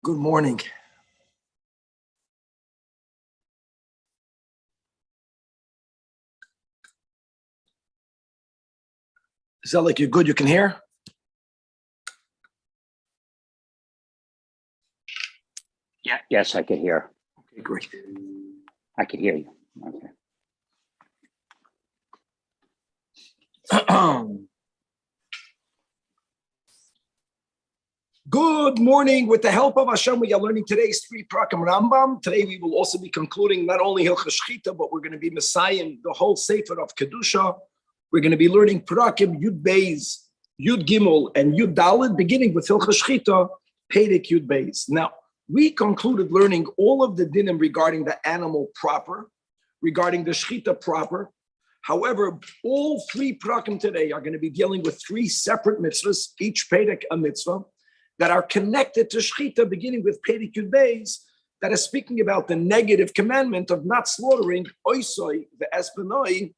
Good morning. Is that like you're good? You can hear? Yeah. Yes, I could hear. Okay, great. I could hear you. Okay. Good morning. With the help of Hashem, we are learning today's 3 Prakim Rambam. Today we will also be concluding not only Hilchos Shchita, but we're going to be Messiahing the whole Sefer of Kedusha. We're going to be learning Prakim Yud Beis, Yud Gimel, and Yud Daled, beginning with Hilchos Shchita, Perek Yud Beis. Now, we concluded learning all of the dinim regarding the animal proper, regarding the Shchita proper. However, all 3 Prakim today are going to be dealing with 3 separate mitzvahs, each Perek a mitzvah, that are connected to Shchita, beginning with Perek Yud Beis, that is speaking about the negative commandment of not slaughtering Oisoi, the Esbenoi.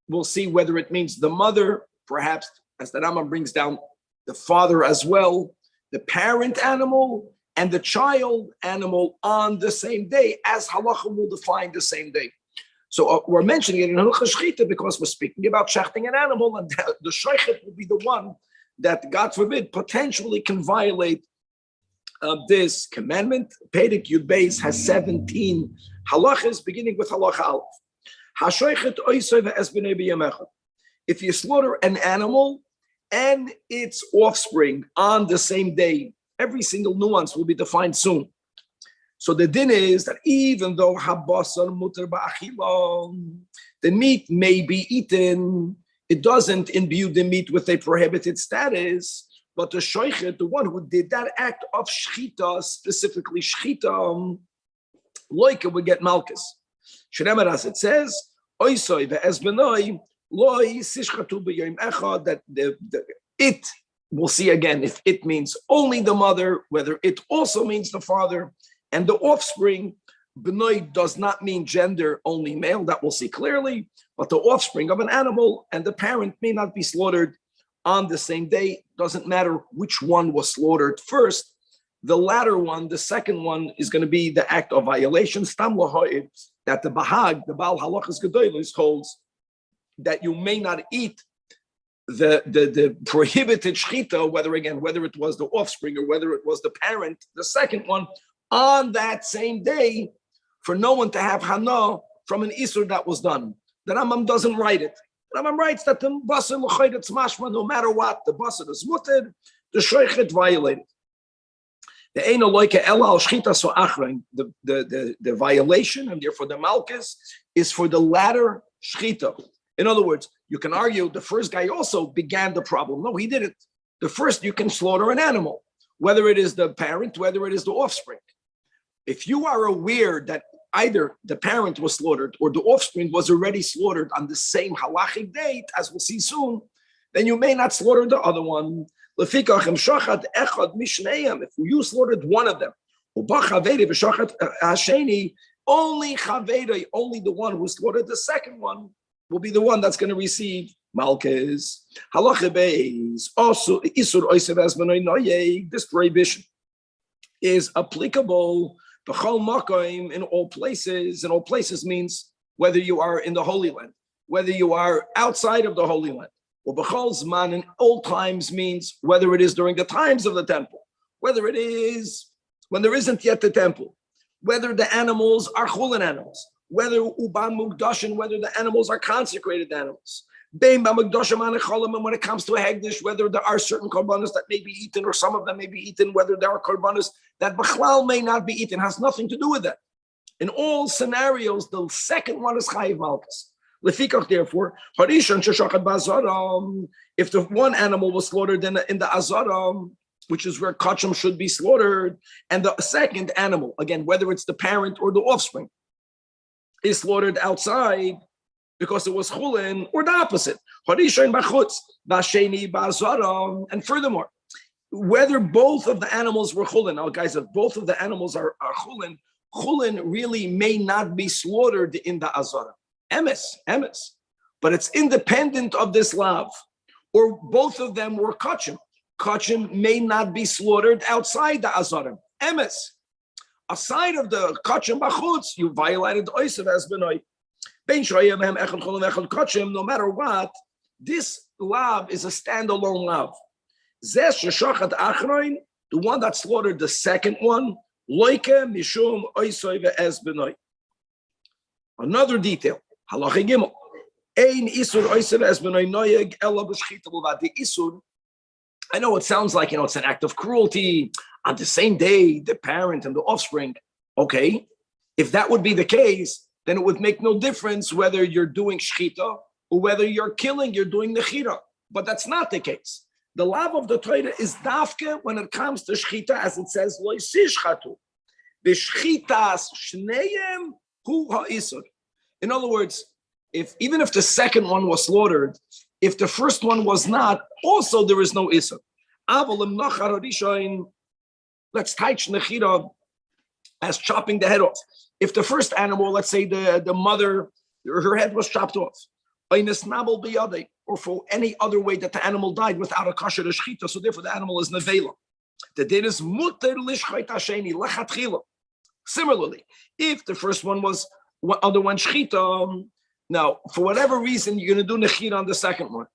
We'll see whether it means the mother, perhaps, as the Rambam brings down, the father as well, the parent animal, and the child animal on the same day, as halacha will define the same day. So we're mentioning it in Hilchos Shchita because we're speaking about shechting an animal, and the shochet will be the one that, God forbid, potentially can violate this commandment. Perek Yud Beis has 17 halachas, beginning with halacha aleph. Hashochet oisei ve'esbenei b'yom echad. If you slaughter an animal and its offspring on the same day, every single nuance will be defined soon. So the din is that even though habasar mutar ba'achila, the meat may be eaten, it doesn't imbue the meat with a prohibited status, but the shoichet, the one who did that act of shchita, specifically shchita, loike would get malchus. Shneimar, as it says, oisoi ve'esbenoi loy sishchatu b'yom echad, that it, we'll see again if it means only the mother, whether it also means the father, and the offspring. Benoi does not mean gender, only male, that we'll see clearly, but the offspring of an animal and the parent may not be slaughtered on the same day. Doesn't matter which one was slaughtered first. The latter one, the second one, is going to be the act of violation. Stam lahoid, that the Bahag, the Baal Halachas Gedolos, holds that you may not eat the prohibited shchita, whether it was the offspring or whether it was the parent, the second one, on that same day, for no one to have hana from an isur that was done. The Rambam doesn't write it. The Rambam writes that the basar l'chayit it's mashma, no matter what, the basar is muted, the shoichet violated. The eino loike ela al shchita so achrein, the violation, and therefore the malchus, is for the latter shchita. In other words, you can argue the first guy also began the problem. No, he didn't. The first, you can slaughter an animal, whether it is the parent, whether it is the offspring. If you are aware that either the parent was slaughtered or the offspring was already slaughtered on the same halachic date, as we'll see soon, then you may not slaughter the other one. If you slaughtered one of them, only the one who slaughtered the second one will be the one that's going to receive malchus. Also, this prohibition is applicable in all places. In all places means whether you are in the Holy Land, whether you are outside of the Holy Land. Or b'chol zman in all times means whether it is during the times of the temple, whether it is when there isn't yet the temple, whether the animals are chulin animals, whether uban mugdashin, whether the animals are consecrated animals. And when it comes to a hegdish, whether there are certain korbanos that may be eaten or some of them may be eaten, whether there are korbanos that b'chlal may not be eaten, has nothing to do with that. In all scenarios, the second one is chayiv malchus. Lefikach, therefore, if the one animal was slaughtered in the azaram, which is where kacham should be slaughtered, and the second animal, again, whether it's the parent or the offspring, is slaughtered outside, because it was chulin, or the opposite. And furthermore, whether both of the animals were chulin, now guys, if both of the animals are chulin, chulin really may not be slaughtered in the azara. Emes. But it's independent of this lav. Or both of them were kachim. Kachim may not be slaughtered outside the azara. Emes. Aside of the kachim bachutz, you violated the oisav as benoi. No matter what, this lav is a standalone lav. The one that slaughtered the second one, another detail. Halacha gimel. The isur, I know it sounds like, it's an act of cruelty. On the same day, the parent and the offspring. Okay, if that would be the case, then it would make no difference whether you're doing shchita or whether you're doing nechira. But that's not the case. The lav of the Torah is dafke when it comes to shchita, as it says, lo yishchatu. V'shchitas shneim hu ha'isur. In other words, even if the second one was slaughtered, if the first one was not, also there is no isur. Let's touch nechira as chopping the head off. If the first animal, let's say the mother, her head was chopped off, or for any other way that the animal died without a kasher shchita, so therefore the animal is nevela. The din is muter lishchait hasheni lechatchila. Similarly, if the first one was underwent shchita, now for whatever reason you're going to do nechira on the second one,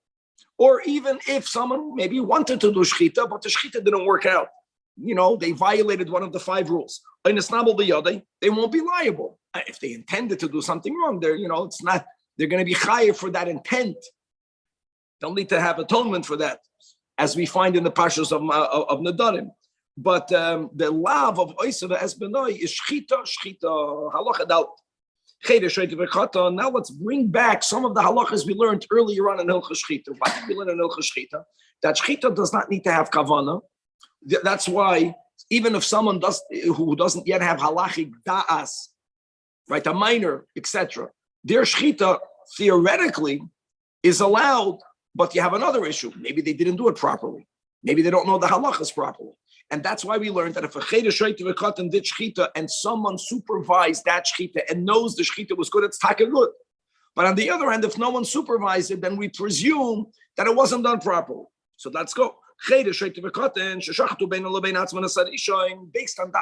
or even if someone maybe wanted to do shchita, but the shchita didn't work out. They violated one of the 5 rules. They won't be liable. If they intended to do something wrong, it's not, they're going to be chayav for that intent. They'll need to have atonement for that, as we find in the Parshas of Nadarim. But the lav of Oisav Esbenoi is shchita, halacha dal. Now let's bring back some of the halachas we learned earlier on in Hilchos Shchita. Why did we learn in Hilchos Shchita? That shchita does not need to have kavana. That's why even if someone who doesn't yet have halachic da'as, right, a minor, etc., their shchita theoretically is allowed, but you have another issue. Maybe they didn't do it properly. Maybe they don't know the halachas properly. And that's why we learned that if a chayda shayta v'katan did shchita and someone supervised that shchita and knows the shchita was good, it's taka good. But on the other hand, if no one supervised it, then we presume that it wasn't done properly. So let's go. Based on the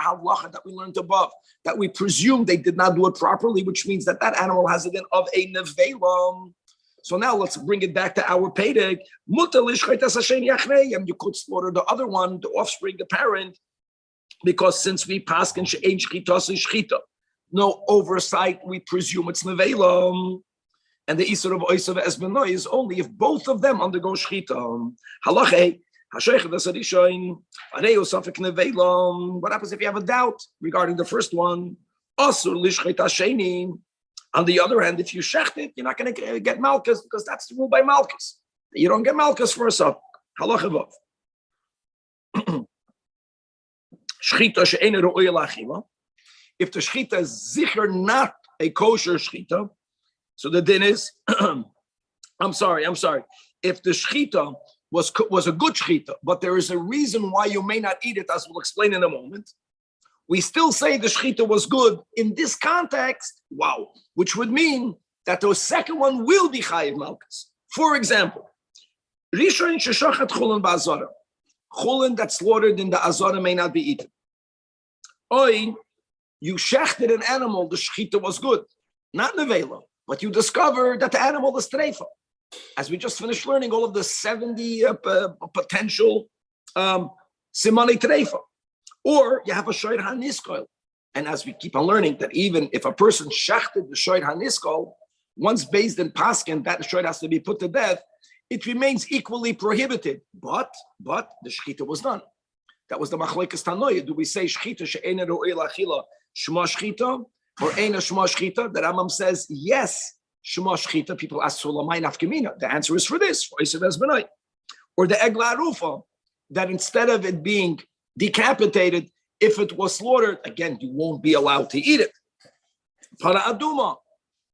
halacha that we learned above, that we presume they did not do it properly, which means that animal has a din of a nevelam. So now let's bring it back to our pedic. You could slaughter the other one, the offspring, the parent, because since we paskin she'ein shchita, no oversight, we presume it's nevelam. And the isur of oisav esbenoi is only if both of them undergo shchita. Halacha. What happens if you have a doubt regarding the first one? On the other hand, if you shecht it, you're not going to get malchus because that's the rule by malchus. You don't get malchus for a sub. Halacha vav. If the shchita is zicher not a kosher shchita, so the din is, I'm sorry. If the shchita was a good shchita, but there is a reason why you may not eat it, as we'll explain in a moment, we still say the shchita was good in this context, which would mean that the second one will be chayiv malchus. For example, rishon sheshachat chulin ba'azara, chulin that's slaughtered in the azara may not be eaten. Oy, you shechted an animal, the shchita was good, not nevela, but you discover that the animal is treifa. As we just finished learning all of the 70 potential simani treifa. Or you have a shoyr haniskol. And as we keep on learning that even if a person shechted the shoyr haniskol, once based in paskin, that shoyr has to be put to death, it remains equally prohibited. But the shechita was done. That was the machlekes tanoia. Do we say shechita she'ena ro'el achila shma shechita or ena shma shechita? The Rambam says yes. Shema Shchita, people ask Sulamai Nafkamina. The answer is for this, or the Egla Arufa, that instead of it being decapitated, if it was slaughtered, again, you won't be allowed to eat it. Para Aduma,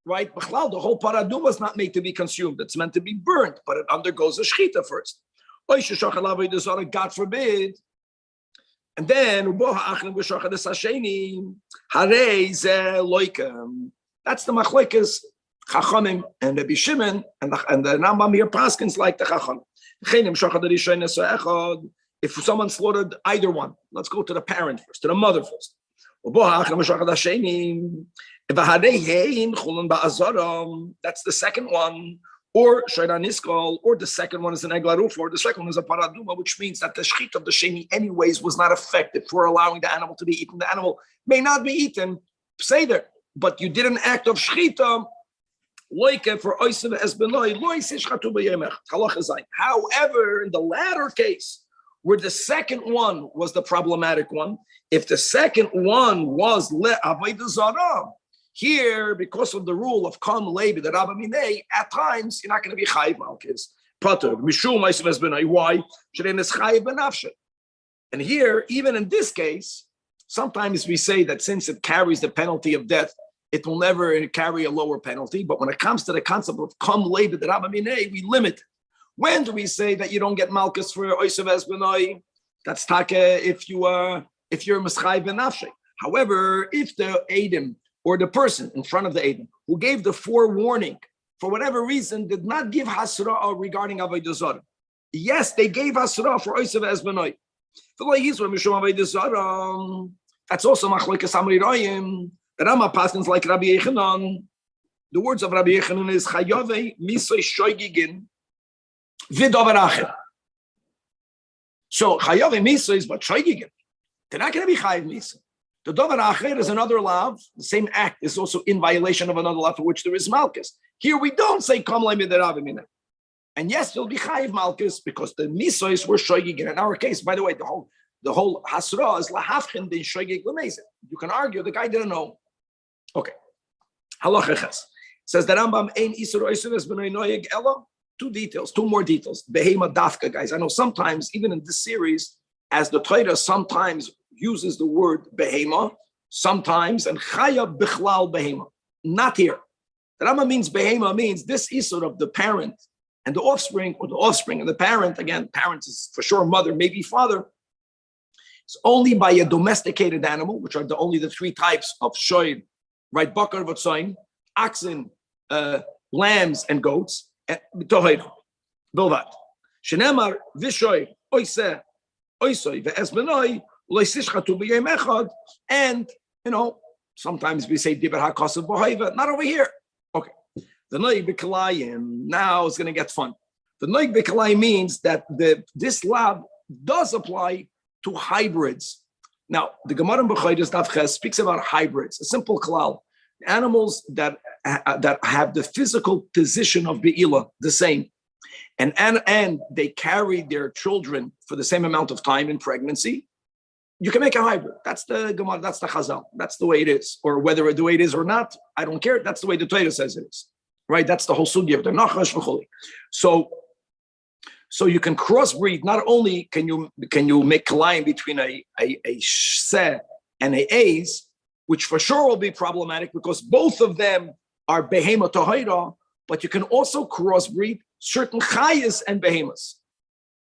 right? The whole Para Aduma is not made to be consumed. It's meant to be burnt, but it undergoes a Shchita first. God forbid. And then, that's the machlekes. Chachamim and Rabbi Shimon and the Rambam here paskins like the Chachamim. if someone slaughtered either one, let's go to the parent first, to the mother first. That's the second one. Or Shayran Iskal, or the second one is an Eglaruf, or the second one is a Paraduma, which means that the Shechit of the Sheni anyways was not effective for allowing the animal to be eaten. The animal may not be eaten, say there, but you did an act of Shechita, like for Oisev Esbenoi, however, in the latter case, where the second one was the problematic one, if the second one was Avodah Zarah, here, because of the rule of Kam Levi, the Rabbi Minei, at times you're not going to be Chayiv Malkis. Prater, Mishum Oisev Esbenoi, why? Sherein is Chayiv Benafshe. And here, even in this case, sometimes we say that since it carries the penalty of death, it will never carry a lower penalty. But when it comes to the concept of Kam Levi, the Rabbi Minei, we limit it. When do we say that you don't get Malkus for Oisev Esbenoi? That's Take if you're Mischai Benafshe. However, if the Adam or the person in front of the Adam who gave the forewarning, for whatever reason, did not give Hasra regarding Avodah Zarah. Yes, they gave Hasra for Oisev Esbenoi. That's also Machlokes Amrei Royim. The Rama passes like Rabbi Yechanan. The words of Rabbi Yechanan is Chayove Misoy Shoygigin Vidover Acher. So Chayove Misoy is but Shoygigin. They're not going to be Chayiv Misoy. The Dover Acher is another lav. The same act is also in violation of another lav for which there is Malkus. Here we don't say Kam Leimi Deravimina. And yes, you'll be Chayiv Malkus because the Misoys were Shoygigin. In our case, by the way, the whole Hasra is Lahafchin Din Shoygig Lemezin. You can argue the guy didn't know. Okay. Halacha Ches. Says the Rambam Ein Isur Oisev Esbenoi Noyeg Ella. Two more details. Behema Dafka, guys. I know sometimes, even in this series, as the Torah sometimes uses the word Behema, sometimes, and Chaya Bichlal Behema. Not here. The Rambam means Behema means this Isur of the parent and the offspring, or the offspring and the parent. Again, parent is for sure mother, maybe father. It's only by a domesticated animal, which are only the three types of shoyd, right? Bakar v'tzayin, oxen, lambs, and goats. Tohir, bilvat. Shenemar v'shoyd oiseh oisoy ve'esbenoi loisishchatu b'yom echad. And sometimes we say diber hakasav b'hoiva. Not over here. Okay. The noig b'kalayim. Now it's going to get fun. The noig b'kalayim means that this lab does apply to hybrids. Now, the Gemara in B'chodesh Daf Ches speaks about hybrids, a simple klal. Animals that have the physical position of Be'ila, the same. And they carry their children for the same amount of time in pregnancy. You can make a hybrid. That's the Gemara, that's the Chazal. That's the way it is. Or whether the way it is or not, I don't care. That's the way the Torah says it is. Right? That's the whole sugya of the Nachash v'choli. So you can crossbreed. Not only can you make kalayim between a seh and a a's, which for sure will be problematic because both of them are behema tohira, but you can also crossbreed certain chayas and behemas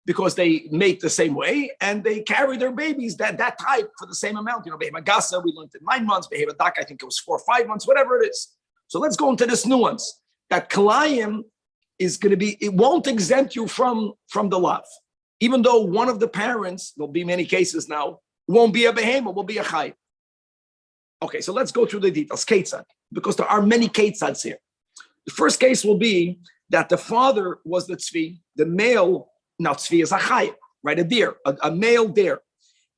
because they mate the same way and they carry their babies that type for the same amount. Behema gasa we learned in 9 months, behema dak I think it was 4 or 5 months, whatever it is. So let's go into this nuance that kalayim is going to be, it won't exempt you from the lav. Even though one of the parents, there'll be many cases now, won't be a behema, will be a chay. Okay, so let's go through the details. Ketzad, because there are many ketzads here. The first case will be that the father was the tzvi, the male, now tzvi is a chay, right? A deer, a male deer.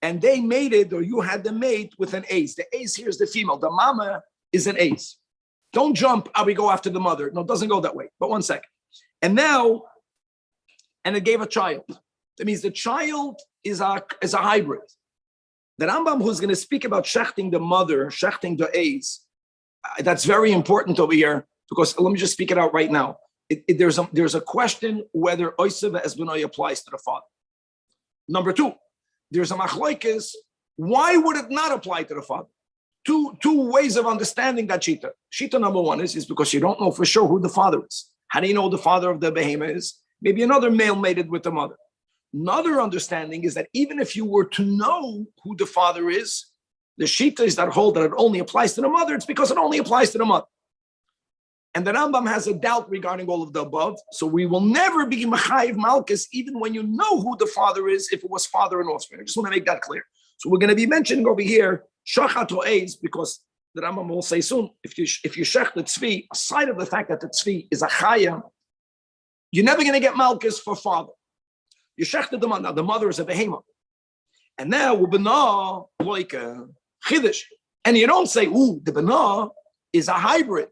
And they mated, or you had them mate with an ace. The ace here is the female. The mama is an ace. Don't jump, we go after the mother. No, it doesn't go that way. But 1 second. And it gave a child. That means the child is a hybrid. The Rambam, who's going to speak about shechting the mother, shechting the ace, that's very important over here because let me just speak it out right now. There's a question whether oisev esbenoi applies to the father. Number 2, there's a machlokes. Why would it not apply to the father? Two ways of understanding that shita. Shita number 1 is because you don't know for sure who the father is. How do you know the father of the behema is? Maybe another male mated with the mother. Another understanding is that even if you were to know who the father is, the shita is that hold that it only applies to the mother. It's because it only applies to the mother. And the Rambam has a doubt regarding all of the above. So we will never be Machayiv Malkus, even when you know who the father is, if it was father and offspring. I just want to make that clear. So we're going to be mentioning over here, Shachat O'ez, because the Rambam will say soon, if you shech the tzvi, aside of the fact that the tzvi is a chaya, you're never going to get Malkus for father. You shech the mother. Now the mother is a behemoth. And now Ubana like a Chiddush. And you don't say, the Bana is a hybrid.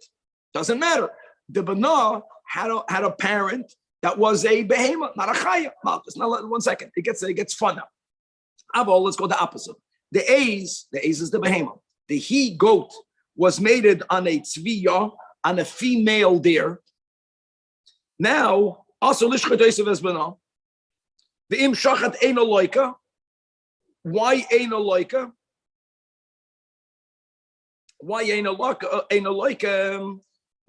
Doesn't matter. The Bana had a parent that was a behemoth, not a chaya. Malkus. Now, 1 second. It gets fun now. Abo, let's go the opposite. The A's is the behemoth. The he goat was mated on a tzviya, on a female deer. Now, also lishchat Yosef es Bana. The im shachat eino loika. Why eino loika? Why eino loika?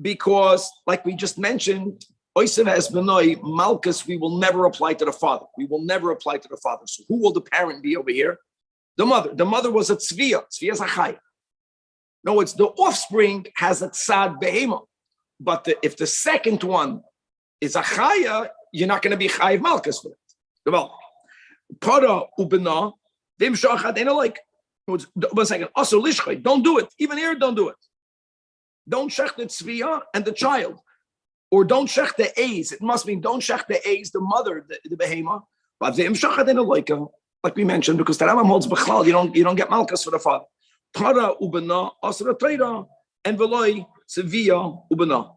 Because, like we just mentioned, Yosef es Benoi, Malkus, we will never apply to the father. We will never apply to the father. So who will the parent be over here? The mother. The mother was a tzviya. Tzviya is a chaya. No, it's the offspring has a tzad behema. But if the second one is a chaya, you're not going to be chayiv Malkus for it. Well, para ubena, dim shachat ain't like. 1 second. Also lishchay, don't do it. Even here, don't do it. Don't shech the tzviya and the child. Or don't shech the A's. It must mean don't shech the A's, the mother, the behema. But the imshachat in a loika, like we mentioned, because the Rambam holds b'chlal, you don't get malchus for the father. Para ubena asra teira and veloy sevia ubena.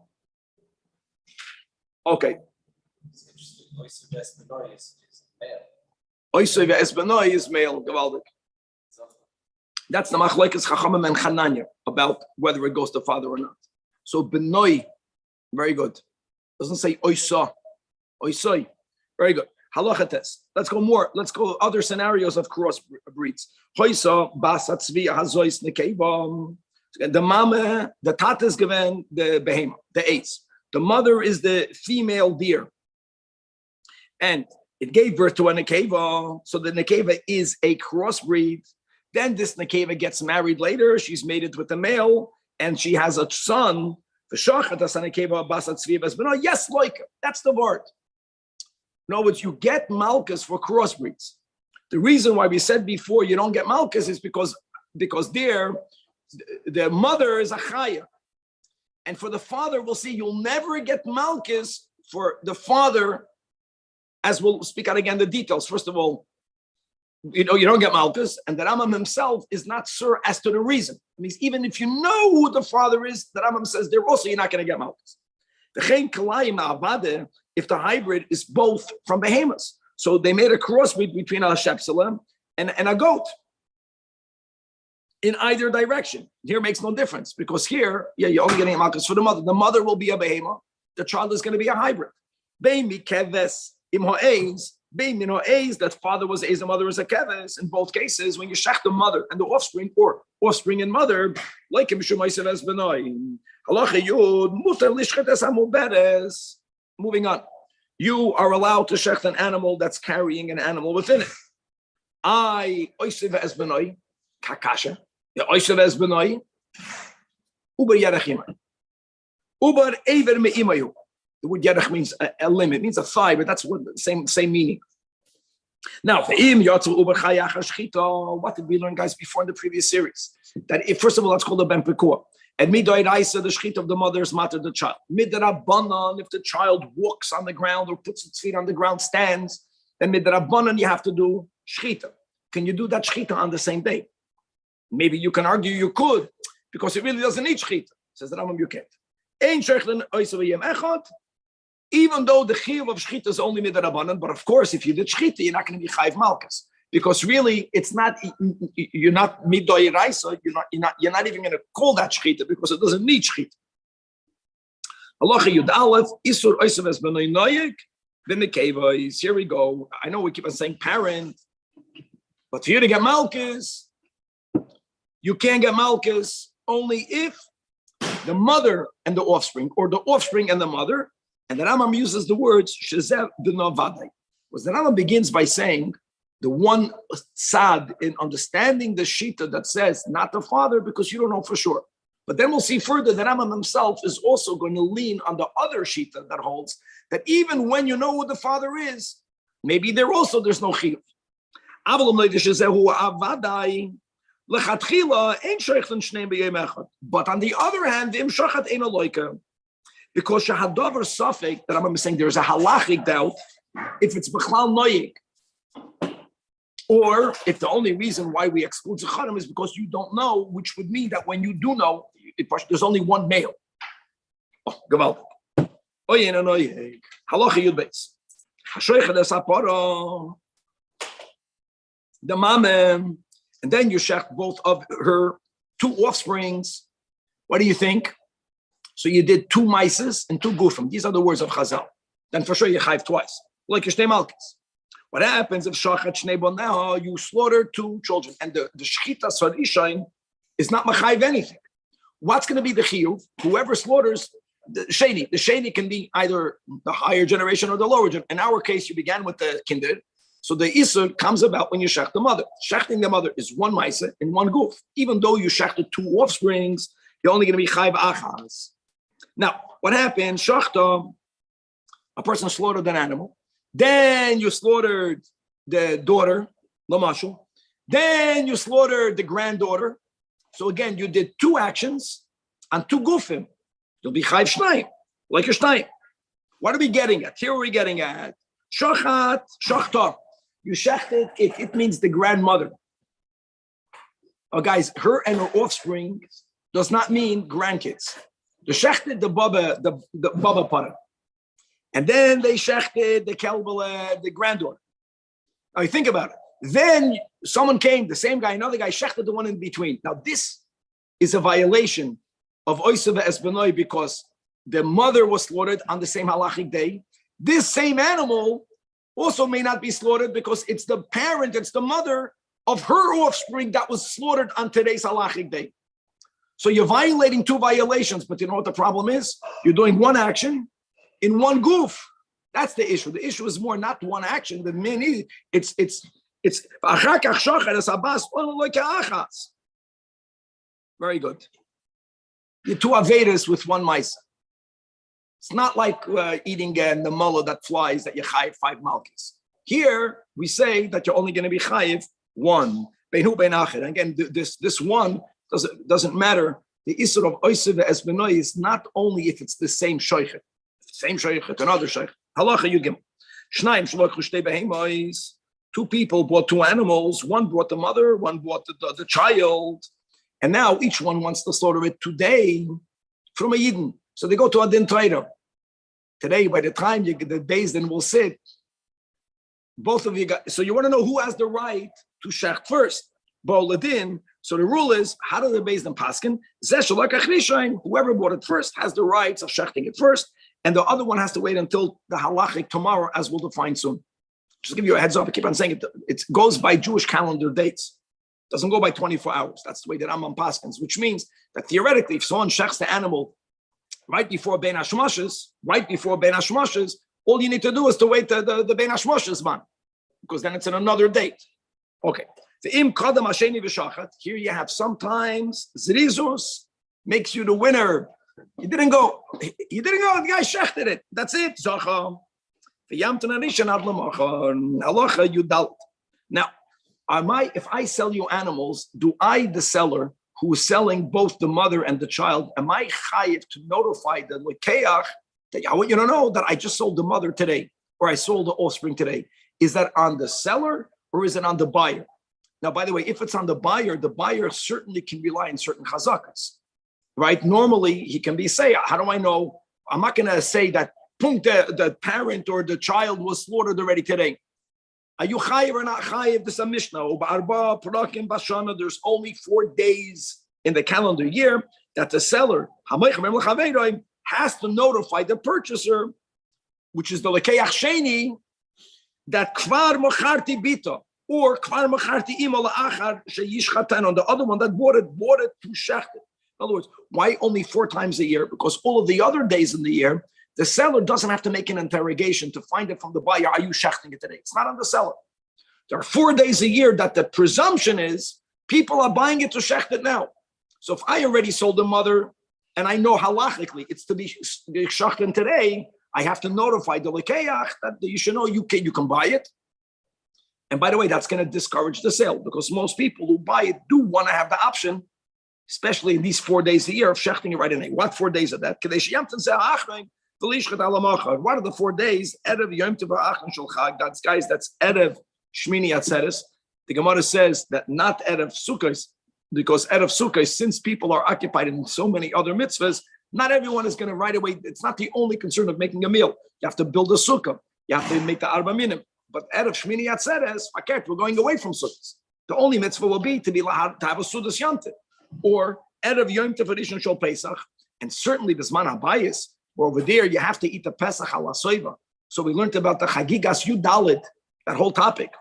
Okay. Oisei ve'esbenoi is male. Gewaldig. That's the machlekes Chachamim and Chananya about whether it goes to father or not. So benoi, very good. Doesn't say oisa, oisoi. Very good. Halacha test. Let's go more. Let's go other scenarios of cross breeds. Hoisa basat tzvi hazois nekeva. The mama, the tata is given the behema, the ace. The mother is the female deer, and it gave birth to a nekeva. So the nekeva is a crossbreed. Then this nekeva gets married later. She's mated with a male, and she has a son. Yes, like that's the word. In other words, you get malchus for crossbreeds. The reason why we said before you don't get malchus is because there, the mother is a chaya, and for the father, we'll see you'll never get malchus for the father. As we'll speak out again the details. First of all, you don't get malchus, and the Rambam himself is not sure as to the reason. It means even if you know who the father is, the Rambam says there also you're not going to get malchus. If the hybrid is both from behemoths, so they made a crossbreed between a shepsela and a goat. In either direction, here makes no difference because here, you're only getting a malchus for the mother. The mother will be a behemoth. The child is going to be a hybrid. That father was A's, the mother was a keves. In both cases, when you shech the mother and the offspring, or offspring and mother, like him as moving on, you are allowed to shech an animal that's carrying an animal within it. I oisiv as benoi kakasha, oisiv as benoi uber yerachim, uber ever meimayu. The word yerach means a limit, means a thigh, but that's what same meaning. Now, what did we learn, guys, before in the previous series? That if, first of all, that's called a ben pekua. And midoiraisa, the shchita of the mother is matter the child. Midrabanan, if the child walks on the ground or puts its feet on the ground, stands, then midrabanan you have to do shchita. Can you do that shchita on the same day? Maybe you can argue you could, because it really doesn't need shchita. Says the Rambam, you can't. Even though the chiyuv of shchita is only midrabanan, but of course, if you did shchita, you're not going to be chayiv malchus, because really, it's not. You're not midoiraisa. You're not even going to call that shchita because it doesn't need shchita. Halacha yud aleph isur oisav es b'noi noyek v'mekevos. Here we go. I know we keep on saying parent, but for you to get malchus, you can't get malchus only if the mother and the offspring, or the offspring and the mother. And the Rambam uses the words shezev b'novadei. Because the Rambam begins by saying the one sad in understanding the shita that says not the father, because you don't know for sure. But then we'll see further that Rambam himself is also going to lean on the other shita that holds that even when you know who the father is, maybe there's no chiyuv. But on the other hand, because shahadavar safek, that I'm saying there's a halachic doubt if it's b'chlal noyig, or if the only reason why we exclude zecharim is because you don't know, which would mean that when you do know, there's only one male. Oh, gewaltig. Oye no noyig. Halacha yud beis. Hashoicha des apara. The mama, and then you shech both of her two offsprings. What do you think? So you did two mices and two gufim. These are the words of Chazal. Then for sure you chayv twice, like your shnei malkis. What happens if shachat shnei bonah, you slaughter two children, and the shchita sarishain is not machayv anything. What's going to be the chiyuv? Whoever slaughters the sheni can be either the higher generation or the lower generation. In our case, you began with the kinder. So the isur comes about when you shech the mother. Shechting the mother is one ma'aseh and one goof. Even though you shechted two offsprings, you're only going to be chayv achas. Now, what happened? Shachta, a person slaughtered an animal. Then you slaughtered the daughter, lamashul. Then you slaughtered the granddaughter. So again, you did two actions on two gufim. You'll be chayv shnayim, like a shnayim. What are we getting at? Here we're getting at shachat, shachta. You shechted it means the grandmother. Oh, guys, her and her offspring does not mean grandkids. They shechted the baba para. And then they shechted the kelbala, the granddaughter. Now you think about it. Then someone came, the same guy, another guy, shechted the one in between. Now this is a violation of oisava esbenoi because the mother was slaughtered on the same halachic day. This same animal also may not be slaughtered because it's the parent, it's the mother of her offspring that was slaughtered on today's halachic day. So you're violating two violations, but you know what the problem is? You're doing one action in one goof. That's the issue. The issue is more not one action. The main is it's very good. You're two avedas with one mice. It's not like eating the mullah that flies that you chayiv 5 malkis. Here we say that you're only going to be chayiv one. Beinu bein acher. Again, this one doesn't matter. The isur of oisiv esbenoi is not only if it's the same shoichet, another shoichet. Halacha yugim. Shnaim shlochu shtei behemois. Two people bought two animals. One brought the mother, one brought the child, and now each one wants to slaughter it today from a yidden. So they go to Adin Torah. Today, by the time the Beis Din will sit, both of you got. So you want to know who has the right to shecht first. Bo'ladin. So the rule is, how do the Beis Din paskin? Whoever bought it first has the rights of shechting it first, and the other one has to wait until the halachic tomorrow, as we'll define soon. Just give you a heads up. I keep on saying it. It goes by Jewish calendar dates. It doesn't go by 24 hours. That's the way that Rambam paskins, which means that theoretically, if someone shechts the animal right before Bein Hashmoshes, all you need to do is to wait the Bein Hashmoshes man, because then it's in another date. Okay. Here you have sometimes Zrizus makes you the winner. You didn't go. The guy shechted it. That's it. Now, if I sell you animals, do I, the seller, who is selling both the mother and the child, am I chayiv to notify the lekeach that I want you to know that I just sold the mother today, or I sold the offspring today? Is that on the seller or is it on the buyer? Now, by the way, if it's on the buyer certainly can rely on certain chazakas, right? Normally, he can be say, how do I know? I'm not going to say that the parent or the child was slaughtered already today. Are you chayiv or not chayiv? This is a Mishnah. There's only 4 days in the calendar year that the seller has to notify the purchaser, which is the lekeach sheni, that kvar mocharti bita or kvar mocharti ima la'achar sheyishchatan, on the other one that bought it to shecht it. In other words, why only 4 times a year? Because all of the other days in the year, the seller doesn't have to make an interrogation to find it from the buyer. Are you shechting it today? It's not on the seller. There are 4 days a year that the presumption is people are buying it to shecht it now. So if I already sold the mother, and I know halachically it's to be shachten today, I have to notify the lekeach that you should know you can buy it. And by the way, that's going to discourage the sale because most people who buy it do want to have the option, especially in these 4 days a year of shechting it right in. What 4 days are that? What are the 4 days? Erev Yom Tov Ha'achron Shel Chag. That's guys. That's Erev Shmini Atzeres. The Gemara says that not Erev Sukkos, because Erev Sukkos, since people are occupied in so many other mitzvahs, not everyone is going to right away. It's not the only concern of making a meal. You have to build a sukkah. You have to make the arba minim. But Erev Shmini Atzeres, we're going away from sukkahs. The only mitzvah will be to have a sudas yontif, or Erev Yom Tov Rishon Shel Pesach, and certainly the Zman HaBayis, where over there you have to eat the Pesach al Hasoiva. So we learned about the Chagigas Yud Dalet, that whole topic.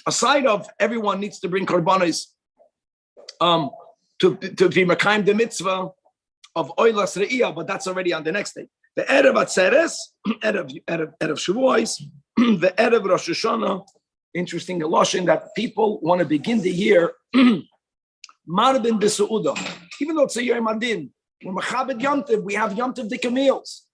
Aside of everyone needs to bring korbanos to be Mekayim the mitzvah of Oilas Re'iyah, but that's already on the next day. The Erev Atzeres, Erev Shavuos, the Erev Rosh Hashanah. Interesting Lashon that people want to begin the year Marbin b'Seuda, even though it's a Yom Adin. When Machabed Yom Tov, we have Yom Tov Dika meals.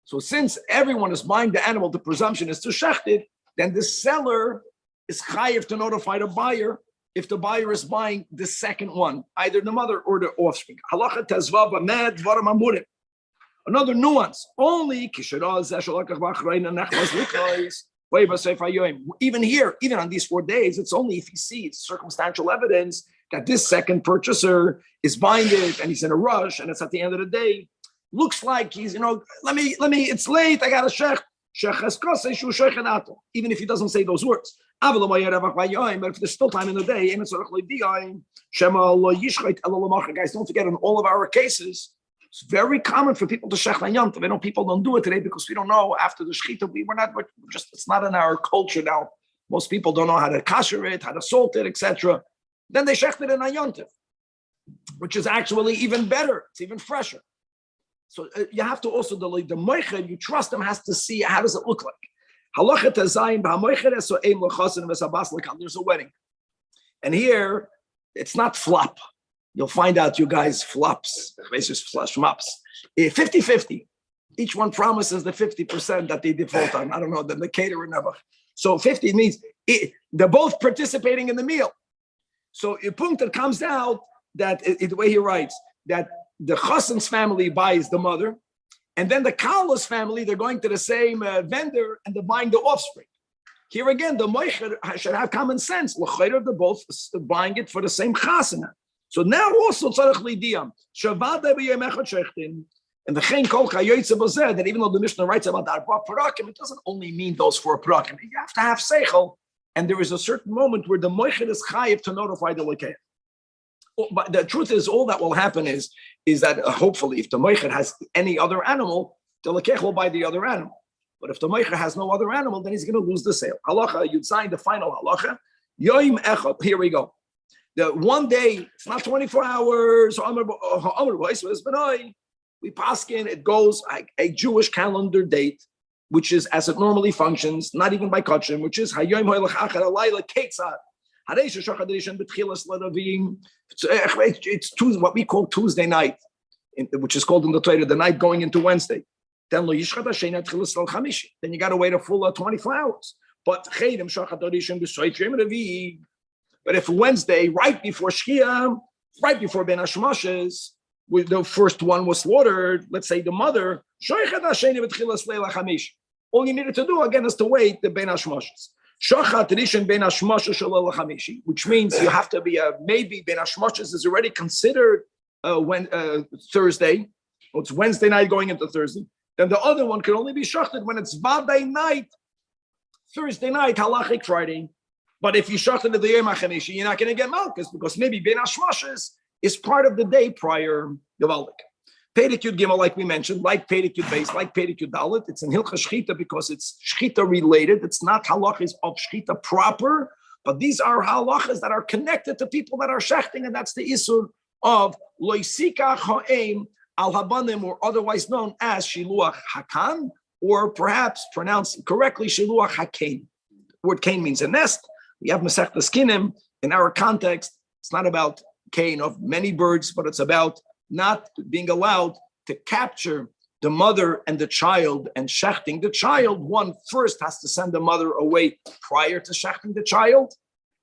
So since everyone is buying the animal, the presumption is to shecht it, then the seller is chayiv to notify the buyer if the buyer is buying the second one, either the mother or the offspring. Halacha tezvav b'med dvarim amurim. Another nuance, only even here, even on these 4 days, it's only if he sees circumstantial evidence that this second purchaser is buying it and he's in a rush and it's at the end of the day, looks like he's, let me, it's late, I got a shech, even if he doesn't say those words. But if there's still time in the day, guys, don't forget in all of our cases, it's very common for people to shech on Yom Tov. I know people don't do it today because we don't know after the shechita. It's not in our culture now. Most people don't know how to kasher it, how to salt it, etc. Then they shecht it in on Yom Tov, which is actually even better. It's even fresher. So you have to also, the moiched, you trust him, has to see how does it look like. There's a wedding. And here, it's not flop. You'll find out you guys flops, 50-50. Each one promises the 50% that they default on. I don't know, the caterer never. So 50 means they're both participating in the meal. So a point that comes out that the way he writes, that the Chassan's family buys the mother, and then the Kala's family, they're going to the same vendor and they're buying the offspring. Here again, the Moicher should have common sense. They're both buying it for the same Chassana. So now also tzarich lidiyam shavada b'yemechad shechtin, and the chen kol kayotze b'zeh, that even though the Mishnah writes about the arba parakim, it doesn't only mean those 4 parakim. You have to have seichel, and there is a certain moment where the moiched is chayiv to notify the lekeach. But the truth is, all that will happen is that hopefully, if the moiched has any other animal, the lekeach will buy the other animal. But if the moiched has no other animal, then he's going to lose the sale. Halacha, you'd sign the final halacha. Yoim echad. Here we go. The 1 day, it's not 24 hours. We paskin, it goes a Jewish calendar date, which is as it normally functions, not even by Kachim, which is it's Tuesday, what we call Tuesday night, which is called in the Torah the night going into Wednesday. Then you got to wait a full 24 hours. But if Wednesday, right before Shkia, right before Ben Hashmoshes, the first one was slaughtered, let's say the mother, all you needed to do again is to wait the Ben Hashmoshes. Which means you have to be maybe Ben Hashmoshes is already considered Thursday. Well, it's Wednesday night going into Thursday. Then the other one can only be shachted when it's Vaday night, Thursday night, halachic Friday. But if you shachted the Yom HaChamishi, you're not going to get Malchus because maybe Ben Hashmoshes is part of the day prior Yavalik. Perek Yud Gimel, like we mentioned, like Perek Yud Beis, like Perek Yud Dalet, it's in Hilcha Shchita because it's Shchita related. It's not halachas of Shchita proper, but these are halachas that are connected to people that are shechting, and that's the isur of Loisikach Ha'em Al Habanim, or otherwise known as Shiluach Hakan, or perhaps pronounced correctly Shiluach Hakain. The word kain means a nest. We have Masech Skinim. In our context, it's not about cane of many birds, but it's about not being allowed to capture the mother and the child and shechting the child. One first has to send the mother away prior to shechting the child.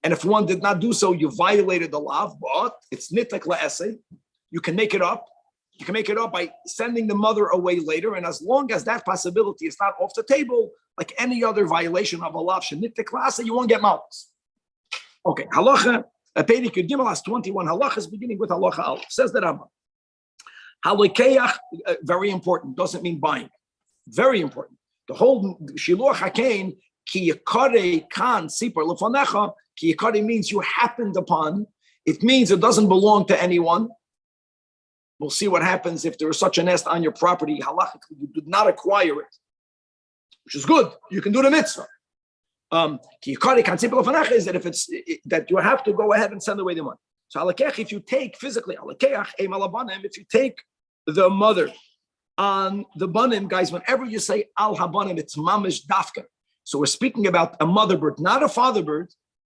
And if one did not do so, you violated the law, but it's nitek la'aseh. You can make it up. You can make it up by sending the mother away later. And as long as that possibility is not off the table, like any other violation of a law, nitek la'aseh, you won't get malchus. Okay, halacha, Perek Yud Gimel has 21 halachas, beginning with halacha aleph. Says the Rambam. Halikeach, very important, doesn't mean buying. Very important. The whole shiluach hakein, ki yakare kan sipar lefanecha, ki yakare means you happened upon. It means it doesn't belong to anyone. We'll see what happens if there is such a nest on your property. Halachically, you did not acquire it, which is good. You can do the mitzvah. Ki yakare kan sipar lefanecha is that if it's that you have to go ahead and send away the money. So halakech, if you take physically, halakech eim alabanim, if you take the mother on the banim, guys, whenever you say al habanim, it's mamish dafka. So we're speaking about a mother bird, not a father bird.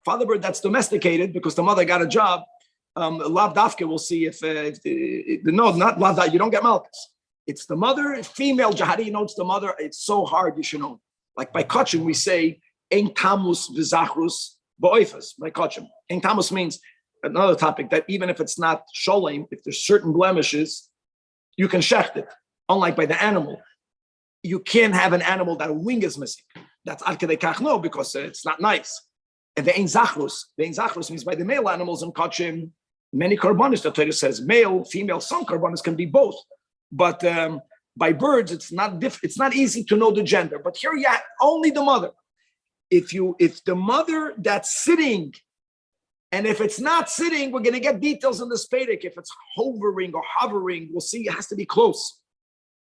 Father bird that's domesticated because the mother got a job. Lav dafka, we'll see if no, not lav dafka, you don't get malchus. It's the mother, female jahari, you know, it's the mother. It's so hard, you should know. Like by kachim, we say ein tamus v'zachrus ba'oifas. By kachim, ein tamus means another topic that even if it's not sholem, if there's certain blemishes, you can shecht it. Unlike by the animal, you can't have an animal that a wing is missing. That's ad kedei kach no, because it's not nice. And the ein zachrus means by the male animals in kachim, many karbanis, the Torah says male, female, some karbanis can be both. But by birds, it's not easy to know the gender. But here you have only the mother. If the mother that's sitting, and if it's not sitting, we're going to get details in the Perek. If it's hovering or hovering, we'll see it has to be close.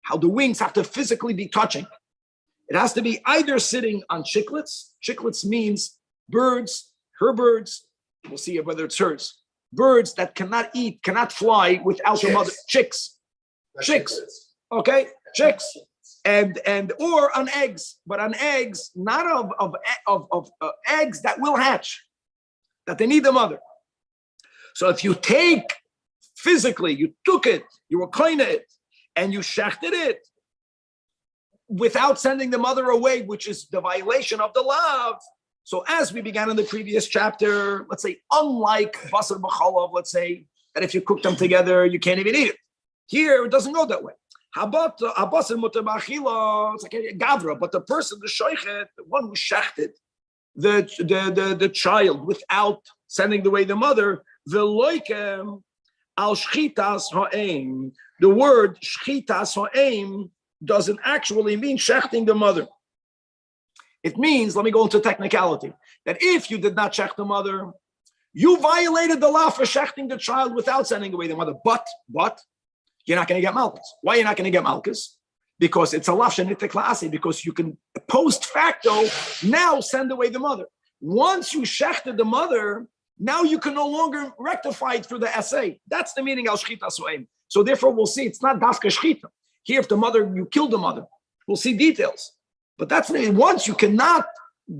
How the wings have to physically be touching. It has to be either sitting on chicklets. Chicklets means birds, her birds. We'll see whether it's hers. Birds that cannot eat, cannot fly without their mother. Chicks. Okay, chicks. And or on eggs, but on eggs, not of eggs that will hatch. That they need the mother. So if you take physically, you took it, you were kind of it, and you shechted it without sending the mother away, which is the violation of the love. So as we began in the previous chapter, let's say, unlike basar b'chalav, let's say that if you cook them together, you can't even eat it. Here, it doesn't go that way. Habasar mutar b'achila, it's like a gavra, but the person, the shoichet, the one who shechted the child without sending away the mother, the al shchitas ha'em. The word shchitas ha'em doesn't actually mean shechting the mother. It means, let me go into technicality, that if you did not shech the mother, you violated the law for shechting the child without sending away the mother. But you're not going to get malchus. Why you're not going to get malchus? Because it's a lafsha nitek la'aseh, because you can post facto now send away the mother. Once you shechted the mother, now you can no longer rectify it through the essay. That's the meaning al shchita so'em. So therefore we'll see it's not dafka shchita. Here, if the mother, you killed the mother, we'll see details. But that's once you cannot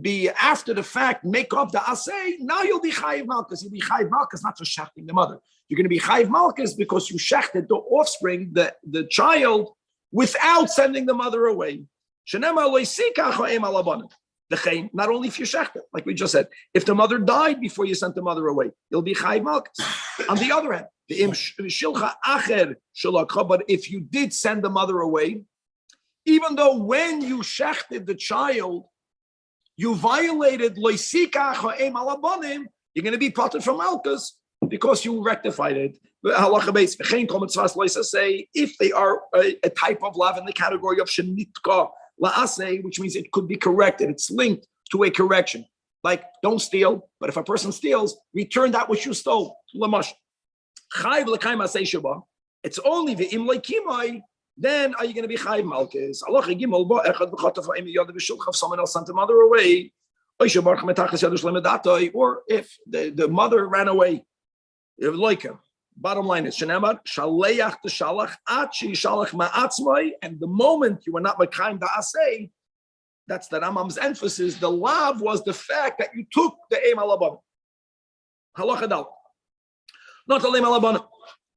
be after the fact, make up the assay, now you'll be chayiv malchus. You'll be chayiv malchus not for shechting the mother. You're going to be chayiv malchus because you shechted the offspring, the child, without sending the mother away. Not only if you shechted, like we just said, if the mother died before you sent the mother away, you'll be chayiv malchus. On the other hand, but if you did send the mother away, even though when you shechted the child, you violated loisika ha'em alabanim, you're going to be parted from malchus because you rectified it. Say if they are a type of lav in the category of shenitka la'aseh, which means it could be corrected. It's linked to a correction. Like don't steal, but if a person steals, return that which you stole. Lamash. It's only the imlay. Then are you going to be chayiv malchus? If someone else sent the mother away, or if the mother ran away, bottom line is, and the moment you were not mekayim the asay, that's the Rambam's emphasis. The lav was the fact that you took the eim alabam. Halacha dal. Not alem alabana.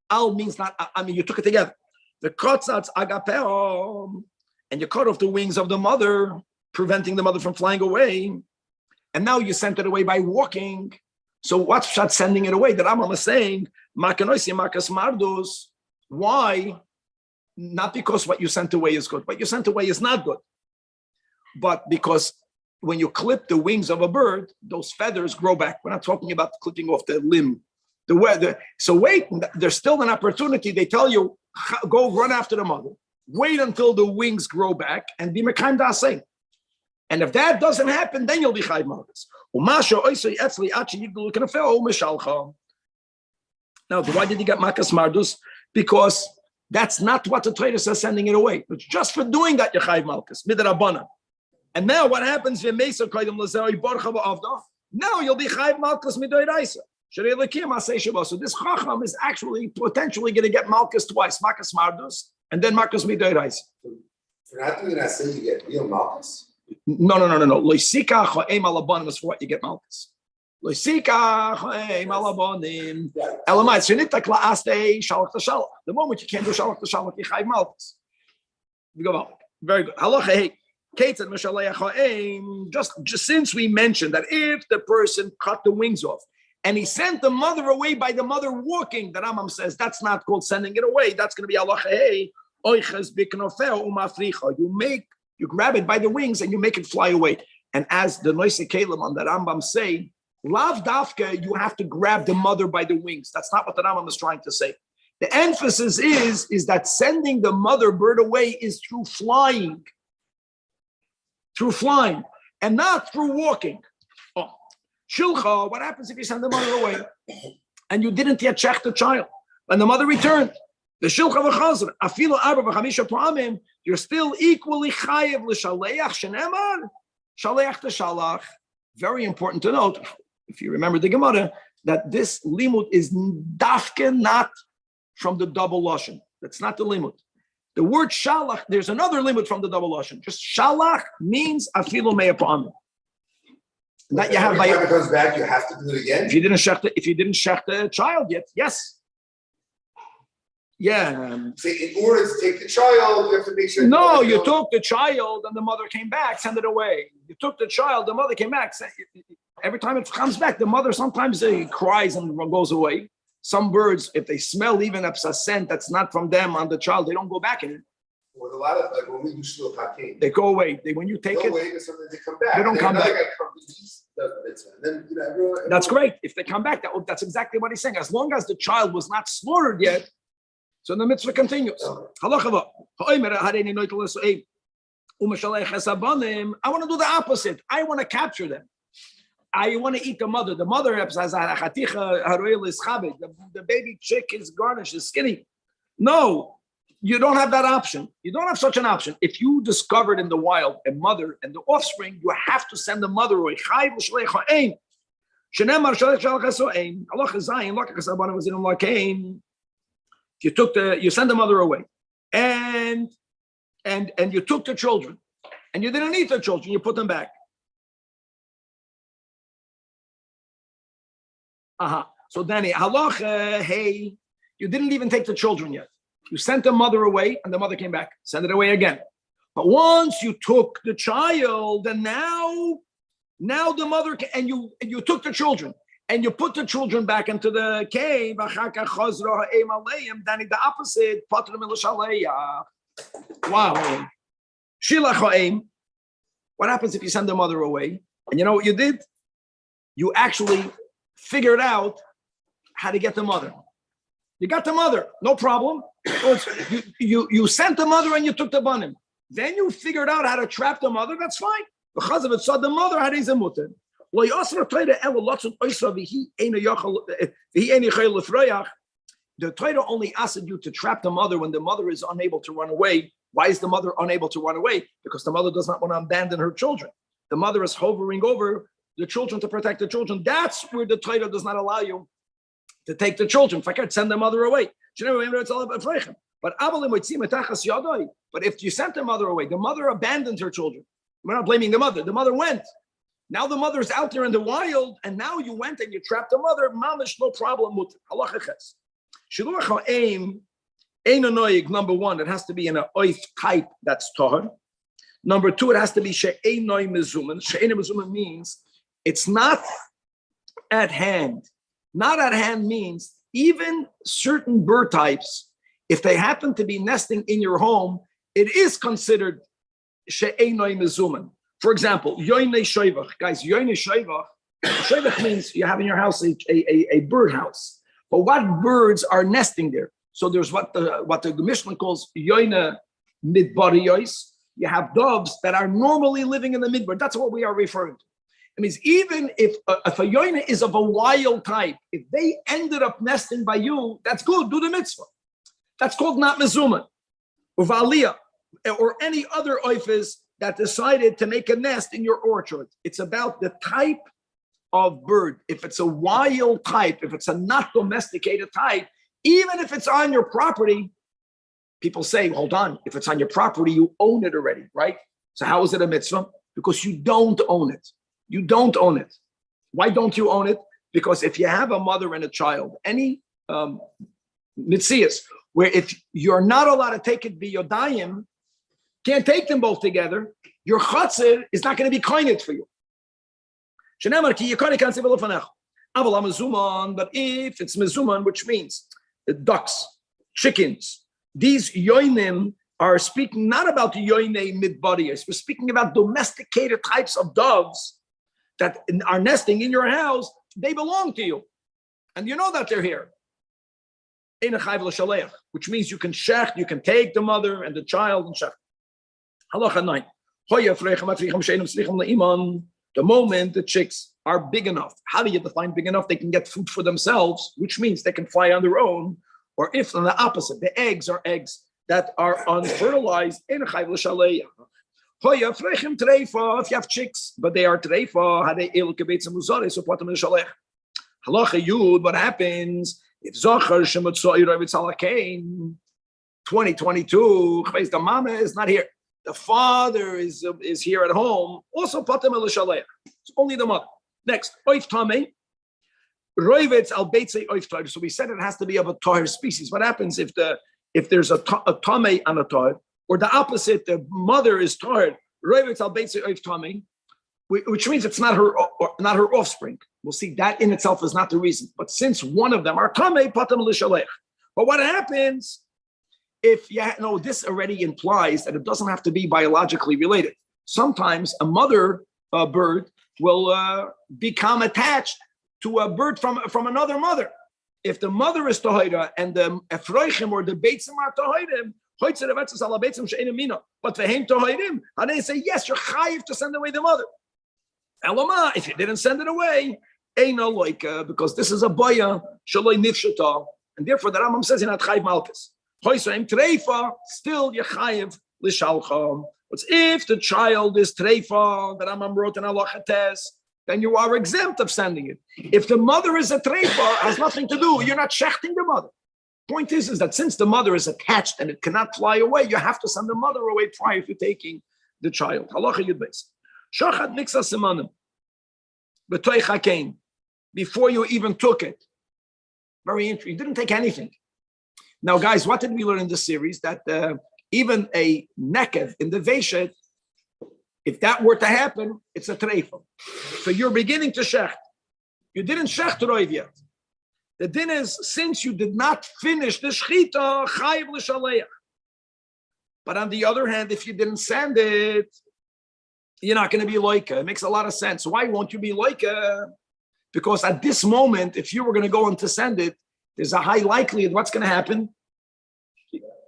Al means not, I mean, you took it together. The kotzatz agapeom, and you cut off the wings of the mother, preventing the mother from flying away. And now you sent it away by walking. So what's that sending it away? The Rambam is saying, makanoisi makas mardos. Why? Not because what you sent away is good. What you sent away is not good. But because when you clip the wings of a bird, those feathers grow back. We're not talking about clipping off the limb. The weather. So wait, there's still an opportunity. They tell you, go run after the mother. Wait until the wings grow back and be mekayim dasei. And if that doesn't happen, then you'll be chayv malchus. Now, why did he get makas mardus? Because that's not what the Torah says, sending it away. It's just for doing that, you're chayv malchus, midrabanan. And now what happens? Now you'll be chayv malchus midoiraisa. So this chacham is actually potentially going to get malchus twice, makas mardus, and then makas midoiraisa. For not doing that, say you get real malchus? No. Loisika cha'em alabonim is for what you get malchus. Loisika cha'em alabonim. Elamai tzinitak la'astei shalach t'shalach. The moment you can't do shalach t'shalach, you chayv malchus. We go on. Very good. Halacha hey. Just since we mentioned that if the person cut the wings off and he sent the mother away by the mother walking, the Rambam says that's not called sending it away. That's going to be halacha hey. You grab it by the wings and you make it fly away. And as the Noise Kalim on the Rambam say, Lav Dafka, you have to grab the mother by the wings. That's not what the Rambam is trying to say. The emphasis is that sending the mother bird away is through flying, and not through walking. Oh, Shilcha, what happens if you send the mother away and you didn't yet check the child and the mother returned? The Shilcha v'chazr, afilu arba v'chamisha pa'amim, you're still equally chayev l'shaleach shenemar, shaleach t'shalach. Very important to note, if you remember the Gemara, that this limud is dafke not from the double lashon. That's not the limud. The word shalach, there's another limud from the double lashon. Just shalach means afilu me'ah pa'amim. That you have by every time it comes back, you have to do it again. If you didn't shech the child yet, yes. Yeah. See, in order to take the child, you have to make sure. No, you took the child and the mother came back, send it away. You took the child, the mother came back. Every time it comes back, the mother sometimes cries and goes away. Some birds, if they smell even a scent that's not from them on the child, they don't go back in it. With a lot of, like when we do shul hakim, they go away. When you take it, they come back. They don't come back. Then, everyone, that's great. If they come back, that's exactly what he's saying. As long as the child was not slaughtered yet, so the mitzvah continues. I want to do the opposite. I want to capture them. I want to eat the mother. The mother, the baby chick is garnished, is skinny. No, you don't have that option. You don't have such an option. If you discovered in the wild a mother and the offspring, you have to send the mother away. You send the mother away, and you took the children, and you didn't eat the children. You put them back. So Danny, halacha, hey, you didn't even take the children yet. You sent the mother away, and the mother came back. Send it away again. But once you took the child, and now the mother and you took the children. And you put the children back into the cave. Danny, the opposite. Wow. What happens if you send the mother away? And you know what you did? You actually figured out how to get the mother. You got the mother, no problem. You sent the mother and you took the banim. Then you figured out how to trap the mother. That's fine. Because of it, so the mother had his mutter. The Torah only asked you to trap the mother when the mother is unable to run away. Why is the mother unable to run away? Because the mother does not want to abandon her children. The mother is hovering over the children to protect the children. That's where the Torah does not allow you to take the children. Send the mother away. But if you sent the mother away, the mother abandoned her children. We're not blaming the mother. The mother went. Now the mother's out there in the wild, and now you went and you trapped the mother. Mamish, no problem. Halacha ches. Shiluach ha'eim, ein anoig. Number one, it has to be in an oif type that's tahor. Number two, it has to be she'enoi mezuman. She'enoi mezuman means it's not at hand. Not at hand means even certain bird types, if they happen to be nesting in your home, it is considered she'enoi mezuman. For example, yoinei shoivach. Guys, yoinei shoivach. Shoivach means you have in your house a bird house. But what birds are nesting there? So there's what the Mishnah calls yoina midbariyos. You have doves that are normally living in the midbar. That's what we are referring to. It means even if a yoina is of a wild type, if they ended up nesting by you, that's good. Do the mitzvah. That's called not mezuman. Uvaliyah or any other oifis that decided to make a nest in your orchard. It's about the type of bird. If it's a wild type, if it's a not domesticated type, even if it's on your property, people say, hold on, if it's on your property, you own it already, right? So how is it a mitzvah? Because you don't own it. You don't own it. Why don't you own it? Because if you have a mother and a child, any mitzias, where if you're not allowed to take it biyodayim, can't take them both together, your chatzir is not going to be koined for you. But if it's mezuman, which means the ducks, chickens, these yoinim are speaking not about the yoinei midbariyos. We're speaking about domesticated types of doves that are nesting in your house. They belong to you, and you know that they're here. Which means you can shecht, you can take the mother and the child and shecht. Halacha 9. The moment the chicks are big enough, how do you define big enough? They can get food for themselves, which means they can fly on their own. Or if on the opposite, the eggs are eggs that are unfertilized, if you have chicks, but they are treifa, Halacha Yud, what happens if Zachar Shemutzoi Ravitz Alakain 2022, the mama is not here. The father is here at home. Also, Patem Elishalech. It's only the mother. Next, Oif Tameh. Roivitz al Beitzei Oif Tahir. So we said it has to be of a Tahir species. What happens if there's a Tameh on a Tahir, or the opposite, the mother is Tahir? Roivitz al Beitzei Oif Tameh, which means it's not her offspring. We'll see that in itself is not the reason. But since one of them are Tameh, Patem Elishalech. But what happens? If this already implies that it doesn't have to be biologically related. Sometimes a mother bird will become attached to a bird from another mother. If the mother is tohira and the efroichim or the beitzim are tohirim, but vehem tohirim, how they say yes, you're chayiv to send away the mother. Elama, if you didn't send it away, eina loika, because this is a boya shaloi nifshata, and therefore the Rambam says you're not chayiv malchus. Still yechayev lishalcha. But if the child is treifa, the Rambam wrote in halacha tes, then you are exempt of sending it. If the mother is a treifa, has nothing to do. You're not shechting the mother. Point is that since the mother is attached and it cannot fly away, you have to send the mother away prior to taking the child. Halacha yud beis. Shachat mixa simanim b'toy chakein, before you even took it. Very interesting. You didn't take anything. Now, guys, what did we learn in this series? That even a nekev in the Veshet, if that were to happen, it's a treifa. So you're beginning to shecht. You didn't shecht roiv yet. The din is, since you did not finish the shechita, chayiv l'shaleach. But on the other hand, if you didn't send it, you're not going to be loika. It makes a lot of sense. Why won't you be loika? Because at this moment, if you were going to go on to send it, there's a high likelihood what's going to happen.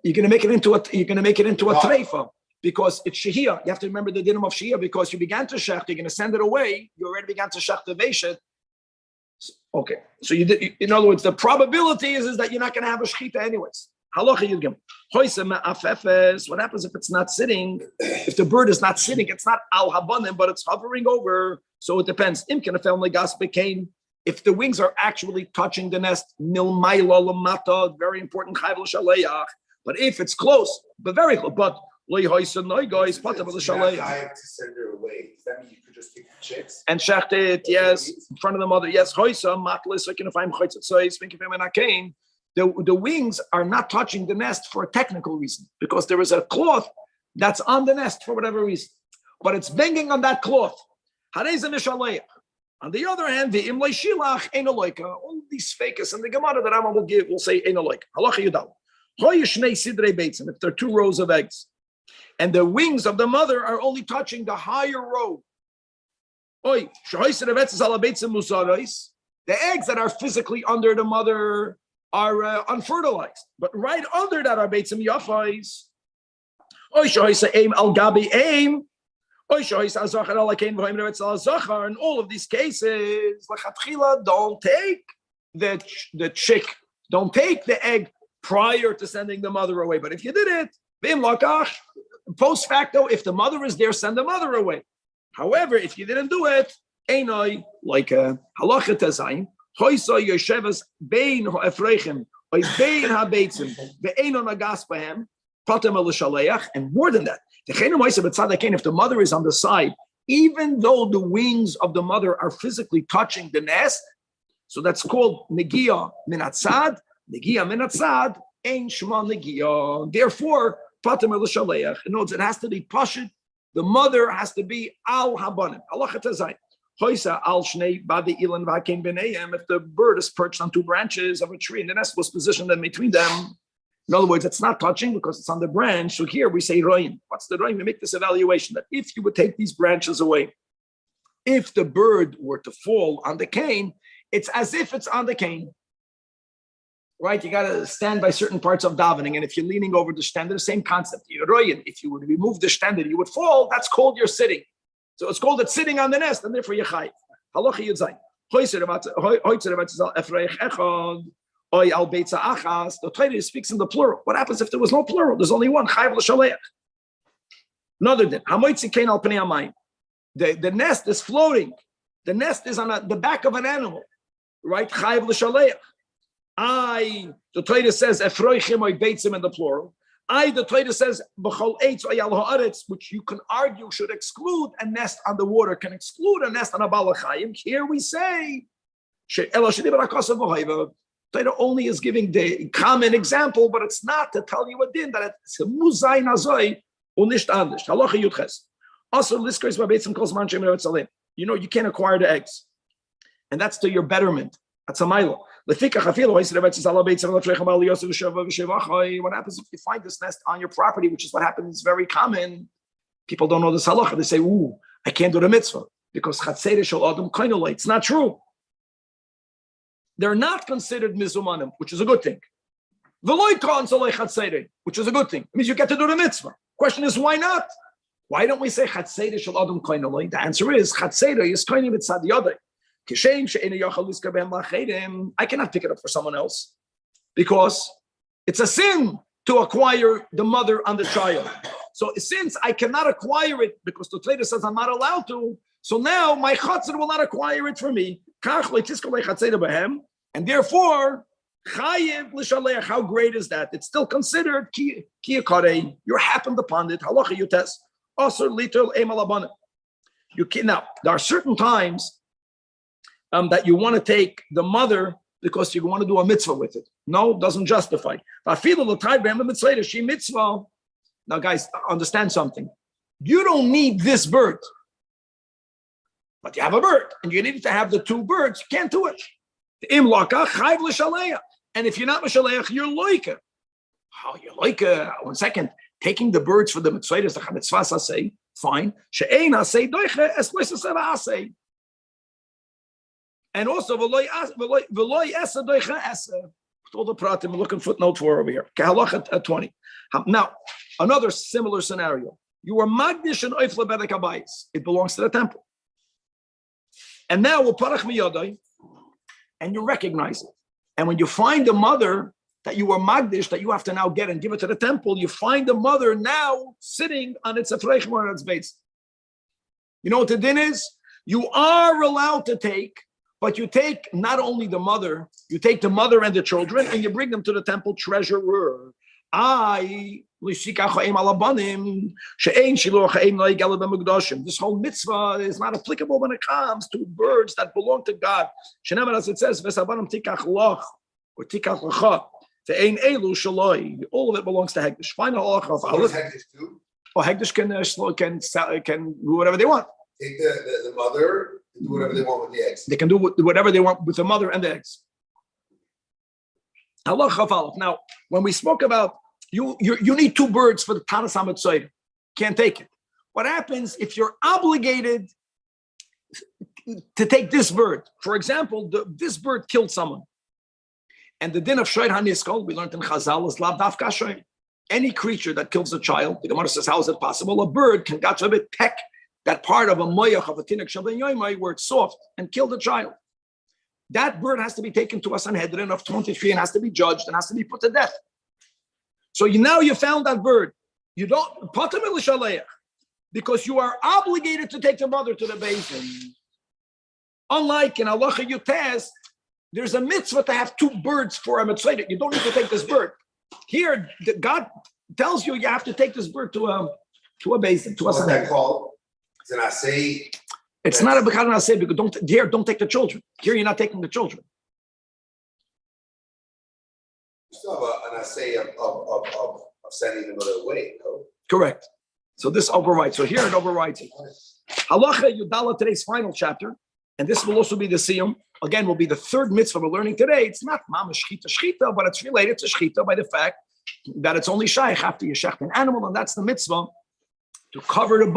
You're going to make it into a treifa because it's shehiyah. You have to remember the dinim of shehiyah because you began to shech. You're going to send it away. You already began to shech the veshet. Okay, so you did. In other words, the probability is that you're not going to have a shechita anyways. Halacha yudgim. What happens if it's not sitting? If the bird is not sitting, it's not al habanim, but it's hovering over. So it depends. Imkin a family gas became. If the wings are actually touching the nest, milmayla lamata, very important chayv l'shaleach. But if it's close, but very close, but Loi hoisa noi guys, It's not patam l'shaleach. high to send her away. Does that mean you could just take the chicks? And shecht it, yes, in front of the mother. Yes, hoisa matlis. Like if I'm chaytzat sois, think of him and akain. The wings are not touching the nest for a technical reason because there is a cloth that's on the nest for whatever reason, but it's banging on that cloth. Hareza mishaleach. On the other hand, the imlay shilach ein aloika. All these fakers and the Gemara that Rambam will give will say ein aloika. Halacha yudal. Hoyishnei sidrei beitzim. If there are 2 rows of eggs, and the wings of the mother are only touching the higher row. Oy, the eggs that are physically under the mother are unfertilized, but right under that are beitzim yafais. Oy, shoysa aim al gabi aim. Oy, shoysa azachar al kain v'hoim revetz al azachar. In all of these cases, lachatchila, don't take the chick, don't take the egg prior to sending the mother away. But if you did it, bim lakach. Post facto, if the mother is there, send the mother away. However, if you didn't do it, einoi like a halacha tezayin, hoysa yeshevas bein ha'efreichem, oy bein ha'beitzim, ve'eino nagas bahem, patem el. And more than that, if the mother is on the side, even though the wings of the mother are physically touching the nest, so that's called negia minatzad, ein shema negia. Therefore, in other words, it has to be pashut. The mother has to be al habanim. Halacha tezayin. Hoysa al shnei badi ilan v'hakein b'neihem. If the bird is perched on 2 branches of a tree and the nest was positioned in between them, in other words, it's not touching because it's on the branch. So here we say roim. What's the roim? We make this evaluation that if you would take these branches away, if the bird were to fall on the cane, it's as if it's on the cane. Right, you got to stand by certain parts of davening, and if you're leaning over the standard, the same concept. If you were to remove the standard, you would fall. That's called you're sitting. So it's called it's sitting on the nest, and therefore you're chayv. Halacha yudzayin. The Torah speaks in the plural. What happens if there was no plural? There's only one. Chayv l'shaleach. Another din. The nest is floating. The nest is on the back of an animal. Right, chayv l'shaleach. The Torah says efroichim oy beitzim in the plural. The Torah says b'chol eitz oyal haaretz, which you can argue should exclude a nest on the water, can exclude a nest on a balachayim. Here we say she'ela shedibar hakasav v'hoiva. Torah only is giving the common example, but it's not to tell you a din that it's a muzayin azoi unisht anders. Halacha yudches. Also, liskos b'beitzim kol zman she'em revetzalim. You can't acquire the eggs, and that's to your betterment. That's a milo. What happens if you find this nest on your property, which is what happens very common? People don't know this halacha. They say, "Ooh, I can't do the mitzvah because chatzeder shel adam kainolay." It's not true. They're not considered mizumanim, which is a good thing. V'loy konsolay chatzeder, which is a good thing. It means you get to do the mitzvah. Question is, why not? Why don't we say chatzeder shel adam kainolay? The answer is chatzeder is kainim mitzad yodai. I cannot pick it up for someone else because it's a sin to acquire the mother on the child. So since I cannot acquire it because the Torah says I'm not allowed to, so now my chatzir will not acquire it for me. And therefore, how great is that? It's still considered kiyakare. You're happened upon it. Halacha yutes. Also, little emalabana. You can now. There are certain times that you want to take the mother because you want to do a mitzvah with it. No, doesn't justify. Now, guys, understand something. You don't need this bird, but you have a bird, and you need to have the 2 birds. You can't do it. And if you're not mishaleach, you're loika. How you're loika? 1 second. Taking the birds for the mitzvah is the mitzvah say fine. And also, all the pratim, look in footnote 4 over here. Halacha 20. Now, another similar scenario. You are magdish and oifle bedek habayis. It belongs to the temple. And now we'll parach miyadai, and you recognize it. And when you find the mother that you were magdish, that you have to now get and give it to the temple, you find the mother now sitting on its afreich or on its base. You know what the din is? You are allowed to take. But you take not only the mother, you take the mother and the children, and you bring them to the temple treasurer. This whole mitzvah is not applicable when it comes to birds that belong to God. As it says, all of it belongs to Hegdish. Final halacha of So Aleph. Hegdish too? Or Hegdish can do whatever they want. Take the mother and do whatever they want with the eggs. They can do whatever they want with the mother and the eggs. Halacha of Aleph. Now, when we spoke about you need 2 birds for the Tanas HaMetzoyim. Can't take it. What happens if you're obligated to take this bird? For example, this bird killed someone. And the din of Shoyer HaNiskal, we learned in Chazal, is Lav Dafka Shoyer. Any creature that kills a child, the Gemara says, how is it possible? A bird can peck that part of a moyach of a tinik shabin yoymai where it's soft and kill the child. That bird has to be taken to a Sanhedrin of 23 and has to be judged and has to be put to death. So now you found that bird. You don't because you are obligated to take the mother to the basin. Unlike in Halacha Yutes, there's a mitzvah to have 2 birds for a mitzvah. You don't need to take this bird. Here, God tells you have to take this bird to a basin. To What's a that called? It's an asay. It's not a Bechad Naseh because don't take the children. Here you're not taking the children. You still have an assay of sending them another way, no? Correct. So this overrides. So here it overrides it. Halacha Yudala, today's final chapter, and this will also be the siyum. Again, will be the 3rd mitzvah we're learning today. It's not mama shchita, but it's related to shchita by the fact that it's only shaykh after you shecht an animal, and that's the mitzvah to cover the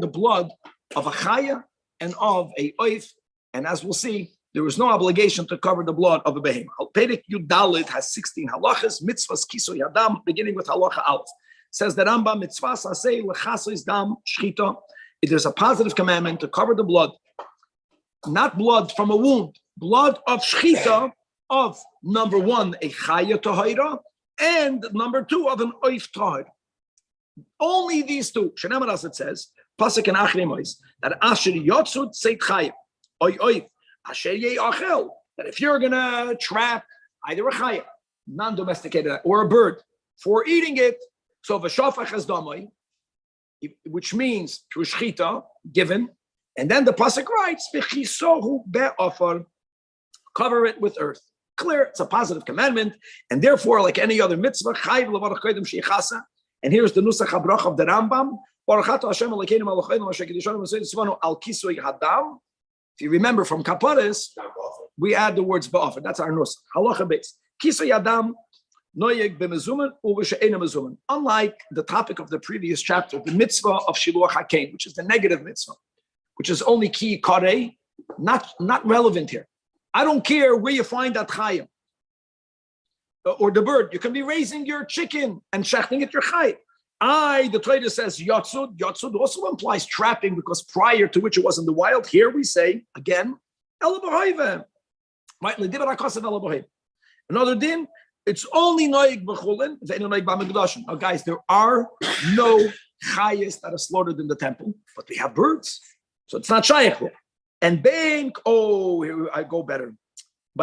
blood of a chaya and of a oif. And as we'll see, there is no obligation to cover the blood of a behemoth. Perek Yudalid has 16 halachas, mitzvahs kiso yadam, beginning with halacha aleph. Says that Rambam mitzvahs asay lechasos dam shchita. There's a positive commandment to cover the blood, not blood from a wound, blood of shchita of number 1 a chaya tahira and number 2 of an oif tahir. Only these 2. Shenemar as it says, pasuk and achrim that asher yotzud seit chaya oy oif. That if you're gonna trap either a chaya, non-domesticated, or a bird for eating it, so v'shafach has damai, which means through shchita, given, and then the pasuk writes v'chisohu be'afar, cover it with earth. Clear, it's a positive commandment, and therefore, like any other mitzvah, chayiv levarach kodim sheichasa. And here's the nusach habrach of the Rambam: Baruch Hashem Elokeinu melech haolam asher kiddushanu v'tzivanu al kisui hadam. If you remember from Kaparis, we add the words ba'afar. That's our nusach. Halacha base. Kisui hadam noyeg b'mezuman u'v'she'ena mezuman. Unlike the topic of the previous chapter, the mitzvah of shiluach hakein, which is the negative mitzvah, which is only ki karei, not relevant here. I don't care where you find that chayim or the bird. You can be raising your chicken and shechting it your chayim. The Torah says yatsud. Yatsud also implies trapping because prior to which it was in the wild. Here we say again, ela b'hoivem. Right? Another din. It's only noig b'chulin, ve'eno noig b'mikdashim. Now, guys, there are no chayes that are slaughtered in the temple, but we have birds, so it's not shaykh there. And bein, here I go better,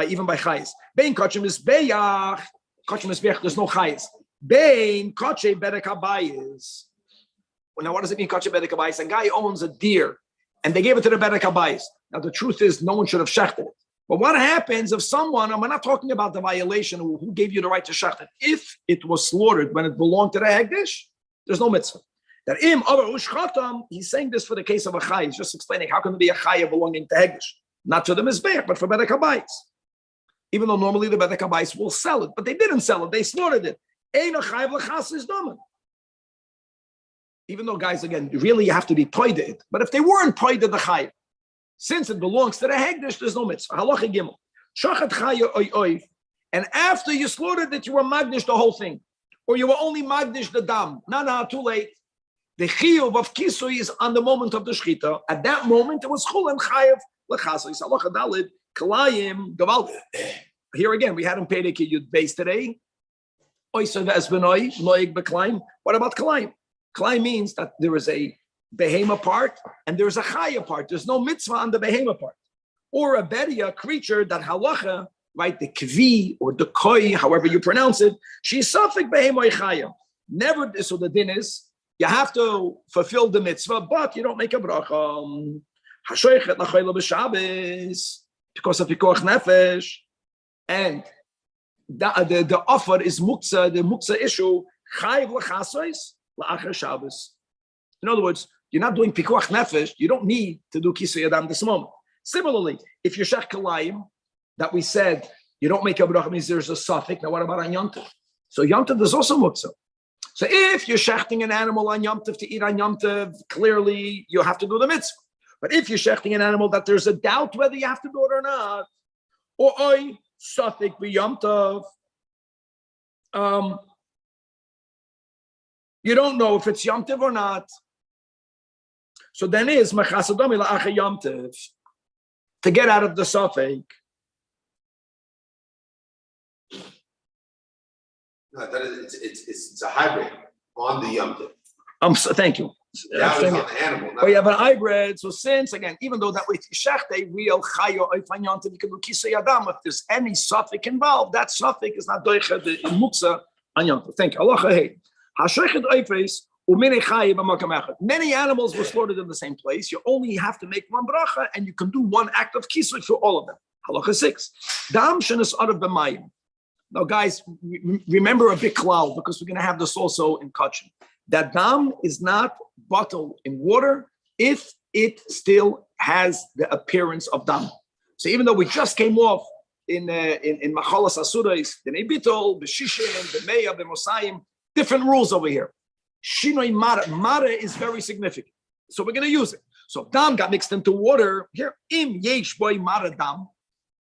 even by chayes. Bein kachim is beyach, there's no chayes. Bein kache bedek habayis. Well, now what does it mean kache bedek habayis? A guy owns a deer, and they gave it to the bedek habayis. Now the truth is, no one should have shechted it. But what happens if someone, and we're not talking about the violation, who gave you the right to shecht it, if it was slaughtered when it belonged to the hegdish, there's no mitzvah. That im aber ushchatam, he's saying this for the case of a chay. He's just explaining how can there be a chaya belonging to hegdish, not to the mizbeach, but for bedek habayis. Even though normally the bedek habayis will sell it, but they didn't sell it; they slaughtered it. Ein a chayav l'chassis daman. Even though, guys, again, really you have to be poided. But if they weren't poided the chayav, since it belongs to the hegdish, there's no mitzvah. Halacha gimel. Shachat chaya oy oy. And after you slaughtered it, you were magdish the whole thing, or you were only magdish the dam. No, too late. The chiyuv of kisui is on the moment of the shchita. At that moment, it was chul and chayav l'chassis. Halacha dalid kalayim gavald. Here again, we had him paid a kiyud base today. What about kalayim? Kalayim means that there is a behema part and there's a chaya part. There's no mitzvah on the behema part. Or a beria creature that halacha right? The kvi or the koi, however you pronounce it, she's safek behemoy chaya. Never, so the din is, you have to fulfill the mitzvah, but you don't make a bracha. Hashoichet lachayla b'Shabbos because of pikuach nefesh, and the offer is muktzah. The muktzah issue chayiv l'chasois la'achar Shabbos. In other words, you're not doing pikuach nefesh. You don't need to do kisui adam this moment. Similarly, if you're shech kalayim, that we said you don't make a bracha means there's a suffix. Now what about on Yom Tov? So Yom Tov there's also muktzah. So if you're shechting an animal on Yom Tov to eat on Yom Tov, clearly you have to do the mitzvah. But if you're shechting an animal that there's a doubt whether you have to do it or not, or oy suffix be Yom Tov, you don't know if it's Yom Tov or not. So then is machasadomi la'acha Yom Tov to get out of the suffix. No, that is, it's a hybrid on the Yom Tov. Thank you. That was on the animal. But you have an hybrid. So since again, even though that with shechte real chayo oifanyon to become kisei adam, if there's any suffix involved, that suffix is not doicha the muksa on Yom Tov. Thank you. Allah hey. Hashrechet oifes umine chayi b'makam echad. Many animals were slaughtered in the same place. You only have to make one bracha, and you can do one act of kisui for all of them. Halacha 6. Dam shenis arav b'mayim. Now, guys, remember a big cloud because we're going to have this also in Kachin. That dam is not bottled in water if it still has the appearance of dam. So even though we just came off in Machalas Asurais, the Nebitol, the Shishin, the Meya, the Mosayim, different rules over here. Shinoi Mara. Mara is very significant. So we're going to use it. So dam got mixed into water. Here, im yesh boy Mara dam.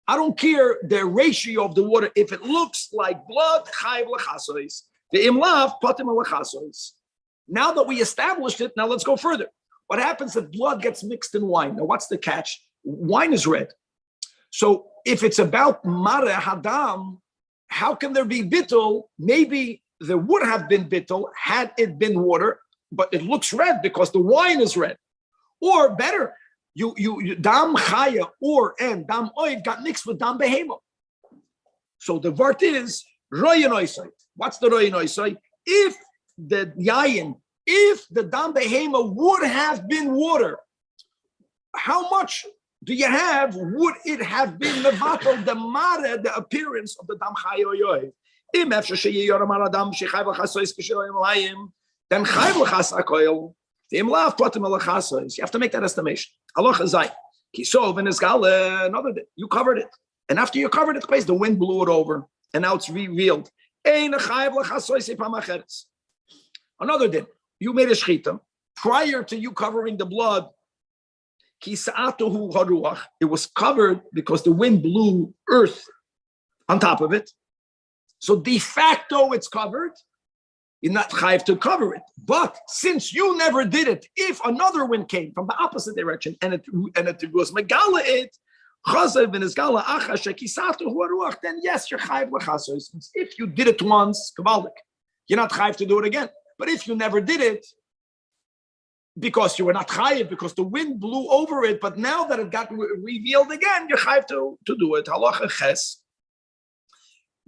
I don't care the ratio of the water. If it looks like blood, chayv lechasois. The imlav patim lechasois. Now that we established it, now let's go further. What happens if blood gets mixed in wine? Now, what's the catch? Wine is red. So if it's about mara hadam, how can there be bittul? Maybe there would have been bittul had it been water, but it looks red because the wine is red. Or better, you dam chaya and dam oiv got mixed with dam behema. So the vart is royan oisai. What's the royan oisai? If the yayin, if the dam behema would have been water, how much do you have? Would it have been mevatel the mara, the appearance of the dam chaya oiv? Im efshar sheyor mara dam shechayv l'chasois k'sheloyim l'hayim, then chayv l'chas akoil. You have to make that estimation. Halacha zay. Kisov and Isgala, another day. You covered it. And after you covered it, the wind blew it over. And now it's revealed. Another day. You made a shchita. Prior to you covering the blood, it was covered because the wind blew earth on top of it. So de facto it's covered. You're not chayiv to cover it. But since you never did it, if another wind came from the opposite direction and it was megala it, then yes, you're chayiv l'chasos. If you did it once, kavaldik, you're not chayiv to do it again. But if you never did it, because you were not chayiv, because the wind blew over it, but now that it got revealed again, you're chayiv to do it. Halacha ches.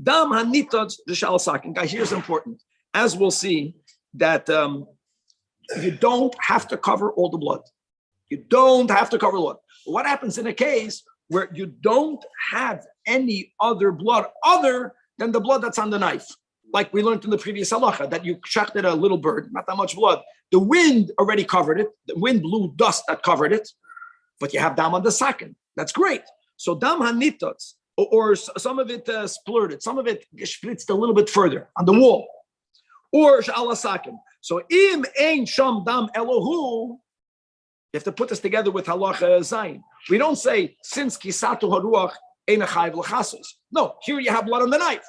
Dam hanitot d'shal sakin. Guys, here's important. As we'll see, that you don't have to cover all the blood. You don't have to cover blood. What happens in a case where you don't have any other blood other than the blood that's on the knife? Like we learned in the previous halacha, that you shechted a little bird, not that much blood. The wind already covered it. The wind blew dust that covered it, but you have dam on the sakin. That's great. So dam hanitots, or some of it splurted, some of it spritzed a little bit further on the wall. Or shalasakim. So im ein sham dam elohu. You have to put this together with halacha zayin. We don't say since kisatu haruach ein chayv l'chasos. No, here you have blood on the knife.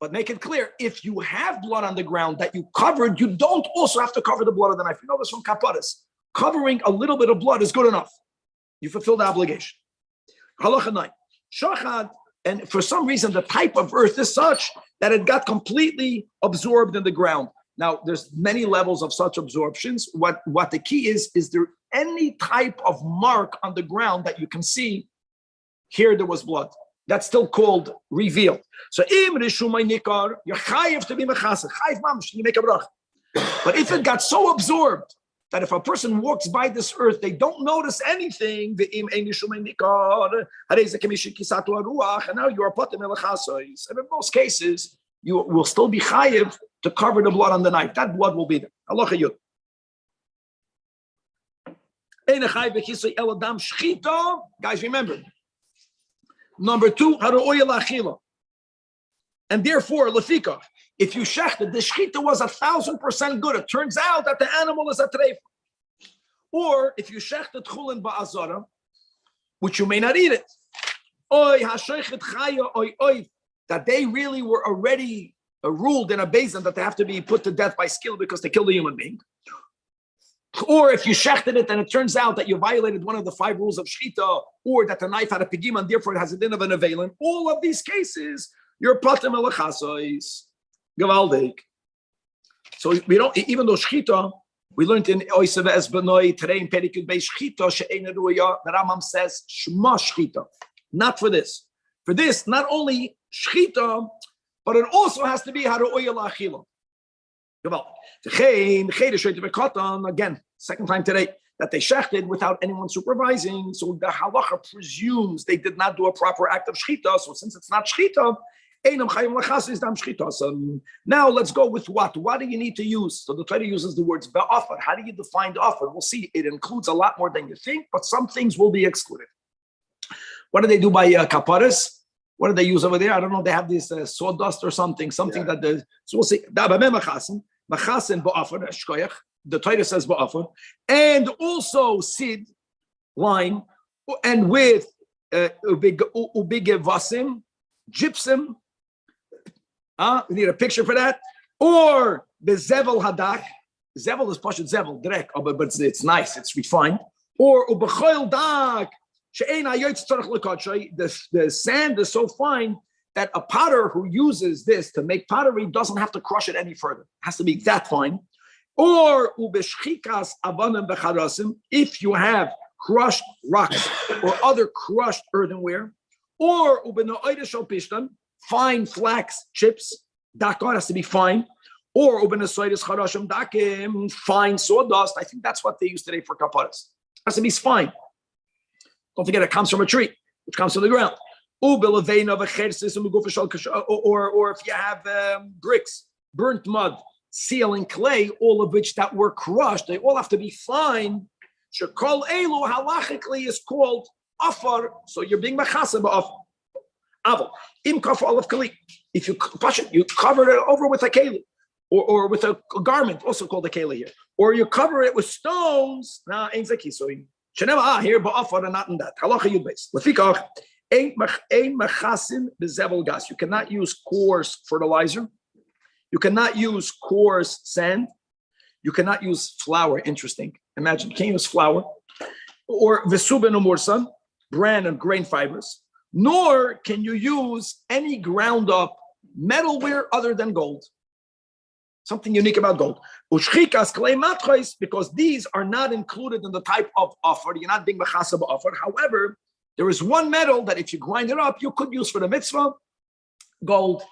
But make it clear, if you have blood on the ground that you covered, you don't also have to cover the blood of the knife. You know this from kaparas. Covering a little bit of blood is good enough. You fulfill the obligation. Halacha 9. Shachad. And for some reason, the type of earth is such that it got completely absorbed in the ground. Now, there's many levels of such absorptions. What the key is there any type of mark on the ground that you can see, here there was blood. That's still called revealed. So im rishumay nikar, you're chayiv to be mechased. Chayiv mamash, you make a bracha. But if it got so absorbed that if a person walks by this earth, they don't notice anything, and now you are patim elachasos. And in most cases, you will still be chayiv to cover the blood on the knife. That blood will be there. Halacha yud. Guys, remember. Number 2, and therefore, lefika, if you shechted, the shechita was 1,000% good. It turns out that the animal is a treif. Or if you shechted chulin ba'azara, which you may not eat it, that they really were already ruled in a basin that they have to be put to death by skill because they killed a human being. Or if you shechted it and it turns out that you violated one of the 5 rules of shechita, or that the knife had a pigim and therefore it has a din of an avelin, all of these cases, you're patim elachasois. Gavaldik. So we don't, even though shechita, we learned in Oiseve Es Benoi, today in Perikut Beis Shechita, She'ein Ruya, the Rambam says, Shema Shechita. Not for this. For this, not only shechita, but it also has to be Haru'oya La'achila. Again, second time today, that they shechted without anyone supervising. So the halacha presumes they did not do a proper act of shechita. So since it's not shechita, now let's go with what? What do you need to use? So the Torah uses the words ba'afar. How do you define the offer? We'll see. It includes a lot more than you think, but some things will be excluded. What do they do by kaparas? What do they use over there? I don't know. They have this sawdust or something that the. So we'll see. Machasen ba'afar, shkoyach. The Torah says ba'afar, and also sid, lime, and with ubige vasim, gypsum. We need a picture for that. Or the zevel hadak. Zevel is pashut zevel, drek, but it's nice, it's refined. Or ubechoil dak. The sand is so fine that a potter who uses this to make pottery doesn't have to crush it any further. It has to be that fine. Or ubeshchikas avanim becharasim, if you have crushed rocks or other crushed earthenware, or ubenoide shel pishtan, fine flax chips, dakar has to be fine, or ubenosoides charashim dakim, fine sawdust. I think that's what they use today for kaparas. Has to be fine. Don't forget, it comes from a tree, which comes from the ground. Or if you have bricks, burnt mud, seal, and clay, all of which that were crushed, they all have to be fine. Shekol elu halachically is called afar, so you're being machasa ba'afar. Aval im kaf olav kali. If you push it, you cover it over with a keli, or with a garment, also called a keli here, or you cover it with stones. Now, ain't zaki so. Shenema here ba'afar and not in that. Halacha yud beis. Lefikach ein machasin bezevel gas. You cannot use coarse fertilizer. You cannot use coarse sand. You cannot use flour. Interesting. Imagine, you can't use flour. Or vesuben umursan, bran and grain fibers. Nor can you use any ground up metalware other than gold. Something unique about gold. Ushchikas klei matchos, because these are not included in the type of offer. You're not being mechasa ba'offer. However, there is one metal that if you grind it up, you could use for the mitzvah, gold.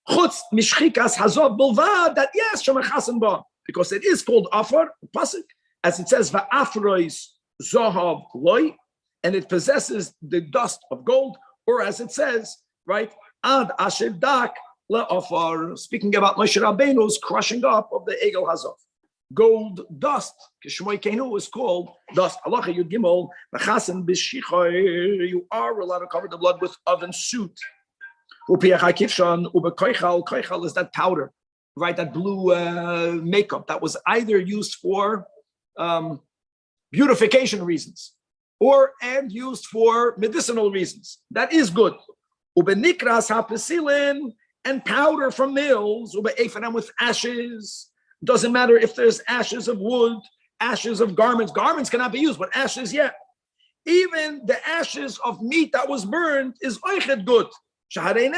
Chutz mishchikas hazov bilvad, that yes, shemechasen ba, because it is called offer, pasuk, as it says va'afrois zohav loy, and it possesses the dust of gold, or as it says, right, ad asher dak le'ofar, speaking about Moshe Rabbeinu's crushing up of the egel hazov. Gold dust, kishmoy kenu, is called dust. Halacha yud gimel, mechasen b'shichor, you are allowed to cover the blood with oven soot. Koichal is that powder, right? That blue makeup that was either used for beautification reasons and used for medicinal reasons. That is good. Ubenikras hapesilin, and powder from mills. Ube'efanem, with ashes. Doesn't matter if there's ashes of wood, ashes of garments. Garments cannot be used, but ashes, yeah. Even the ashes of meat that was burned is oichet good. How great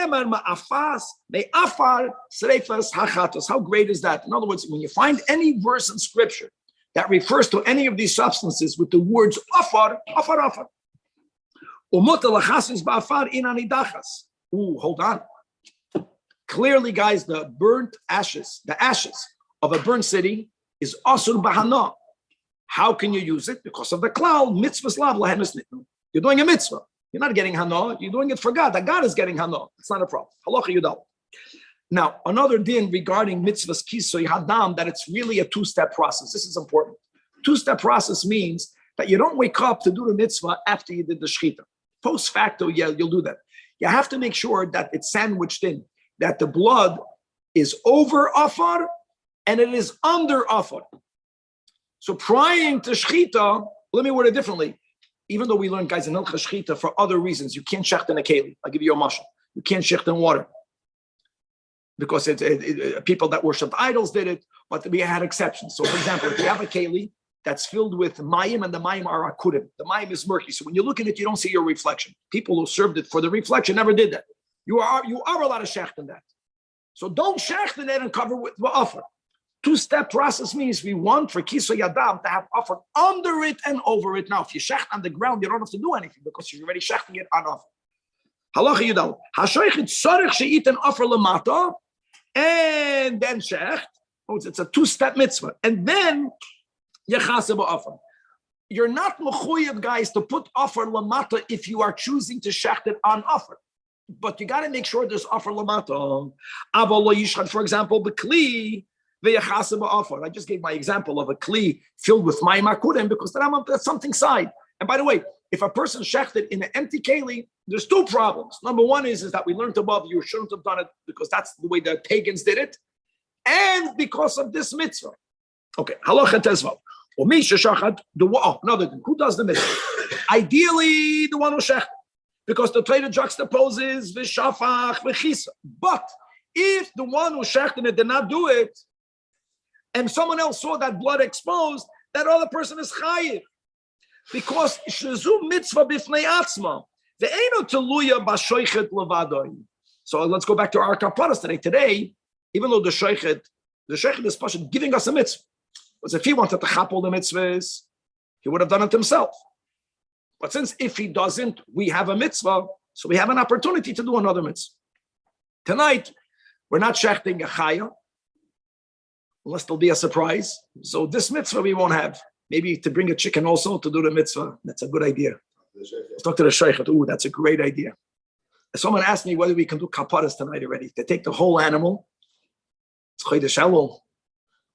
is that? In other words, when you find any verse in scripture that refers to any of these substances with the words afar, afar, afar, Ooh, hold on. Clearly, guys, the ashes of a burnt city is asur bahana. How can you use it? Because of the cloud, mitzvahs lav lahem nisnitnu. You're doing a mitzvah. You're not getting hana. You're doing it for God. That God is getting hana. It's not a problem. Halacha yudal. Now, another din regarding mitzvahs kisoy hadam, that it's really a two-step process. This is important. Two-step process means that you don't wake up to do the mitzvah after you did the shechita. Post facto, yeah, you'll do that. You have to make sure that it's sandwiched in, that the blood is over afar and it is under afar. So prior to shechita, let me word it differently. Even though we learn, guys, in Hilchah Shechita for other reasons, you can't shecht in a keli. I'll give you a mashal. You can't shecht in water. Because people that worshipped idols did it, but we had exceptions. So, for example, if you have a keli that's filled with mayim, and the mayim are akudim, the mayim is murky. So when you look at it, you don't see your reflection. People who served it for the reflection never did that. You are allowed to shecht in that. So don't shecht in it and cover with offer. Two-step process means we want for kiso yadam to have offer under it and over it. Now, if you shecht on the ground, you don't have to do anything because you're already shechting it on offer. Halacha yudal. Hashoichet tzarich she'it an offer lamata, and then shecht. Oh, it's a two-step mitzvah, and then yechaseh ba'offer. You're not mechuyev, guys, to put offer lamata if you are choosing to shecht it on offer, but you got to make sure there's offer lamata. Aval lo yishchad, for example, b'kli. I just gave my example of a kli filled with mayim akudim because that's something side. And by the way, if a person shechted in an empty keli, there's two problems. Number one is that we learned above you shouldn't have done it because that's the way the pagans did it, and because of this mitzvah. Okay, halacha tezvav. Another thing, who does the mitzvah? Ideally, the one who shechted, because the Torah juxtaposes v'shafach v'chisa. But if the one who shechted it did not do it, and someone else saw that blood exposed, that other person is chayiv. Because shezu mitzvah b'fnei atzma. Ve'eno teluya b'shoichet levadoi. So let's go back to our kaparas today. Today, even though the shoichet is pasha giving us a mitzvah. Because if he wanted to chapel the mitzvahs, he would have done it himself. But since if he doesn't, we have a mitzvah, so we have an opportunity to do another mitzvah. Tonight, we're not shechting a chaya, unless there'll be a surprise. So this mitzvah we won't have. Maybe to bring a chicken also to do the mitzvah. That's a good idea. Let's talk to the sheikh. Ooh, that's a great idea. Someone asked me whether we can do kaparas tonight already. To take the whole animal. It's chodesh Elul.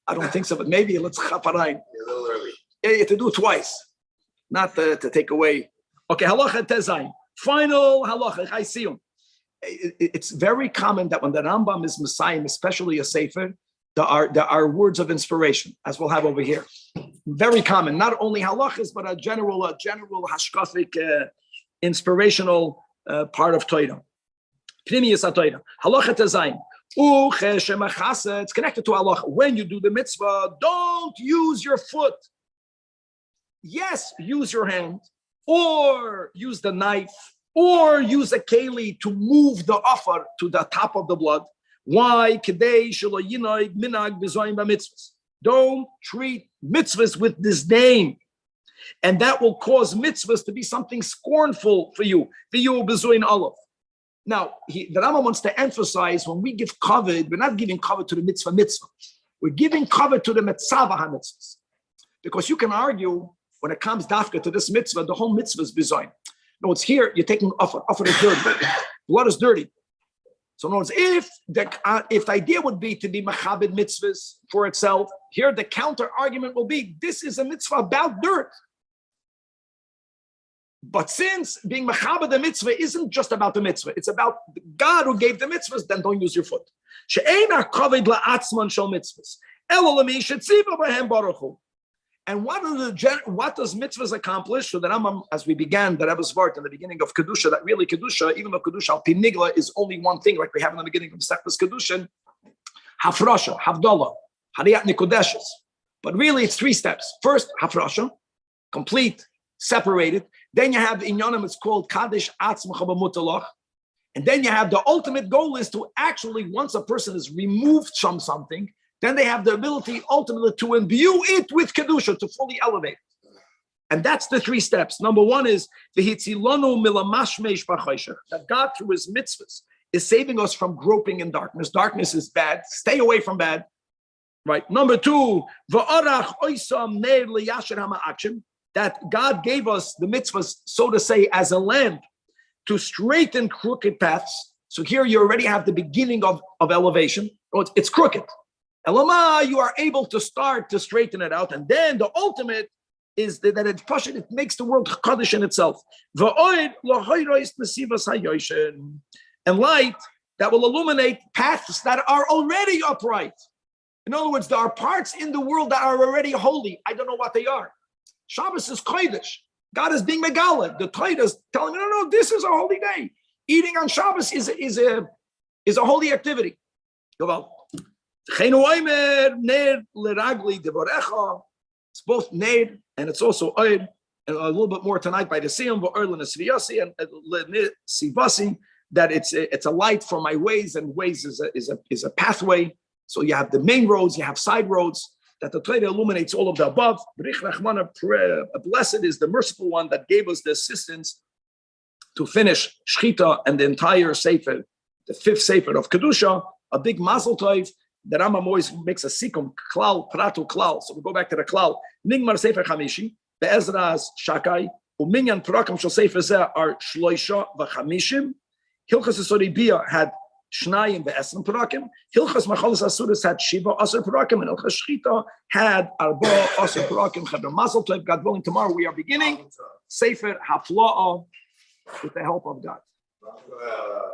I don't think so, but maybe let's kaparain. A little early. Yeah, to do it twice. Not to take away. Okay, halacha tezayin. Final halacha. I see him. It's very common that when the Rambam is Messiah, especially a sefer, there are words of inspiration, as we'll have over here. Very common, not only halachas, but a general hashkafic, inspirational part of Torah. Pnimiyus HaTorah. Halacha tezayin. It's connected to halacha. When you do the mitzvah, don't use your foot. Yes, use your hand, or use the knife, or use a keli to move the offer to the top of the blood. Why? Don't treat mitzvahs with disdain. And that will cause mitzvahs to be something scornful for you. Now, the Rambam wants to emphasize when we give kavod, we're not giving kavod to the mitzvah. We're giving kavod to the mitzvah ha-mitzvahs. Because you can argue when it comes dafka to this mitzvah, the whole mitzvah is bizoin. No, it's here, you're taking offer. Offer is dirty. Blood is dirty. So in other words, if the idea would be to be machabed mitzvahs for itself, here the counter argument will be, this is a mitzvah about dirt. But since being machabed the mitzvah isn't just about the mitzvah, it's about God who gave the mitzvahs, then don't use your foot. She'eina kaved la'atzman shel mitzvahs. Elo l'mi shetziva b'hem baruch hu. And what does mitzvahs accomplish? So that as we began, the Rebbe's Vart in the beginning of Kedusha, that really Kedusha, even though Kedusha al Pinigla is only one thing, like we have in the beginning of Seftas Kedushin, Hafrasha, Havdalah, Hariyat Nikodeshes. But really it's three steps. First, Hafrasha, complete, separated. Then you have the Inyanim, it's called Kaddish Atzmacha B'Mutalach. And then you have the ultimate goal is to actually, once a person is removed from something, then they have the ability ultimately to imbue it with Kedusha, to fully elevate. And that's the 3 steps. Number 1 is that God, through his mitzvahs, is saving us from groping in darkness. Darkness is bad. Stay away from bad. Right. Number 2, that God gave us the mitzvahs, so to say, as a lamp to straighten crooked paths. So here you already have the beginning of elevation. It's crooked. Elama, you are able to start to straighten it out. And then the ultimate is that it makes the world kaddish in itself. And light that will illuminate paths that are already upright. In other words, there are parts in the world that are already holy. I don't know what they are. Shabbos is kodesh. God is being megala. The Torah is telling me, no, this is a holy day. Eating on Shabbos is a holy activity. It's both ner and it's also oid, and a little bit more tonight by the siyum and sivasi, that it's a light for my ways, and ways is a pathway. So you have the main roads, you have side roads, that the Torah illuminates all of the above. Blessed is the merciful one that gave us the assistance to finish Shechita and the entire Sefer, the 5th Sefer of Kedusha, a big mazel tov. The Rambam always makes a sikum, klal, pratu, klal. So we go back to the klal. Nigmar Sefer Chamishi, Be'ezra's Shakai, Uminyan Perakim Shel Sefer Zeh are Shloisha v'Chamishim. Hilchas Esoribia had Shnayim ve'Esrim Perakim. Hilchas Machalas Asuris had Shiva Asur Perakim, and Hilchas Shechita had Arba Asur Perakim. Chavra mazel tov. God willing, tomorrow we are beginning Sefer Hafla'ah with the help of God.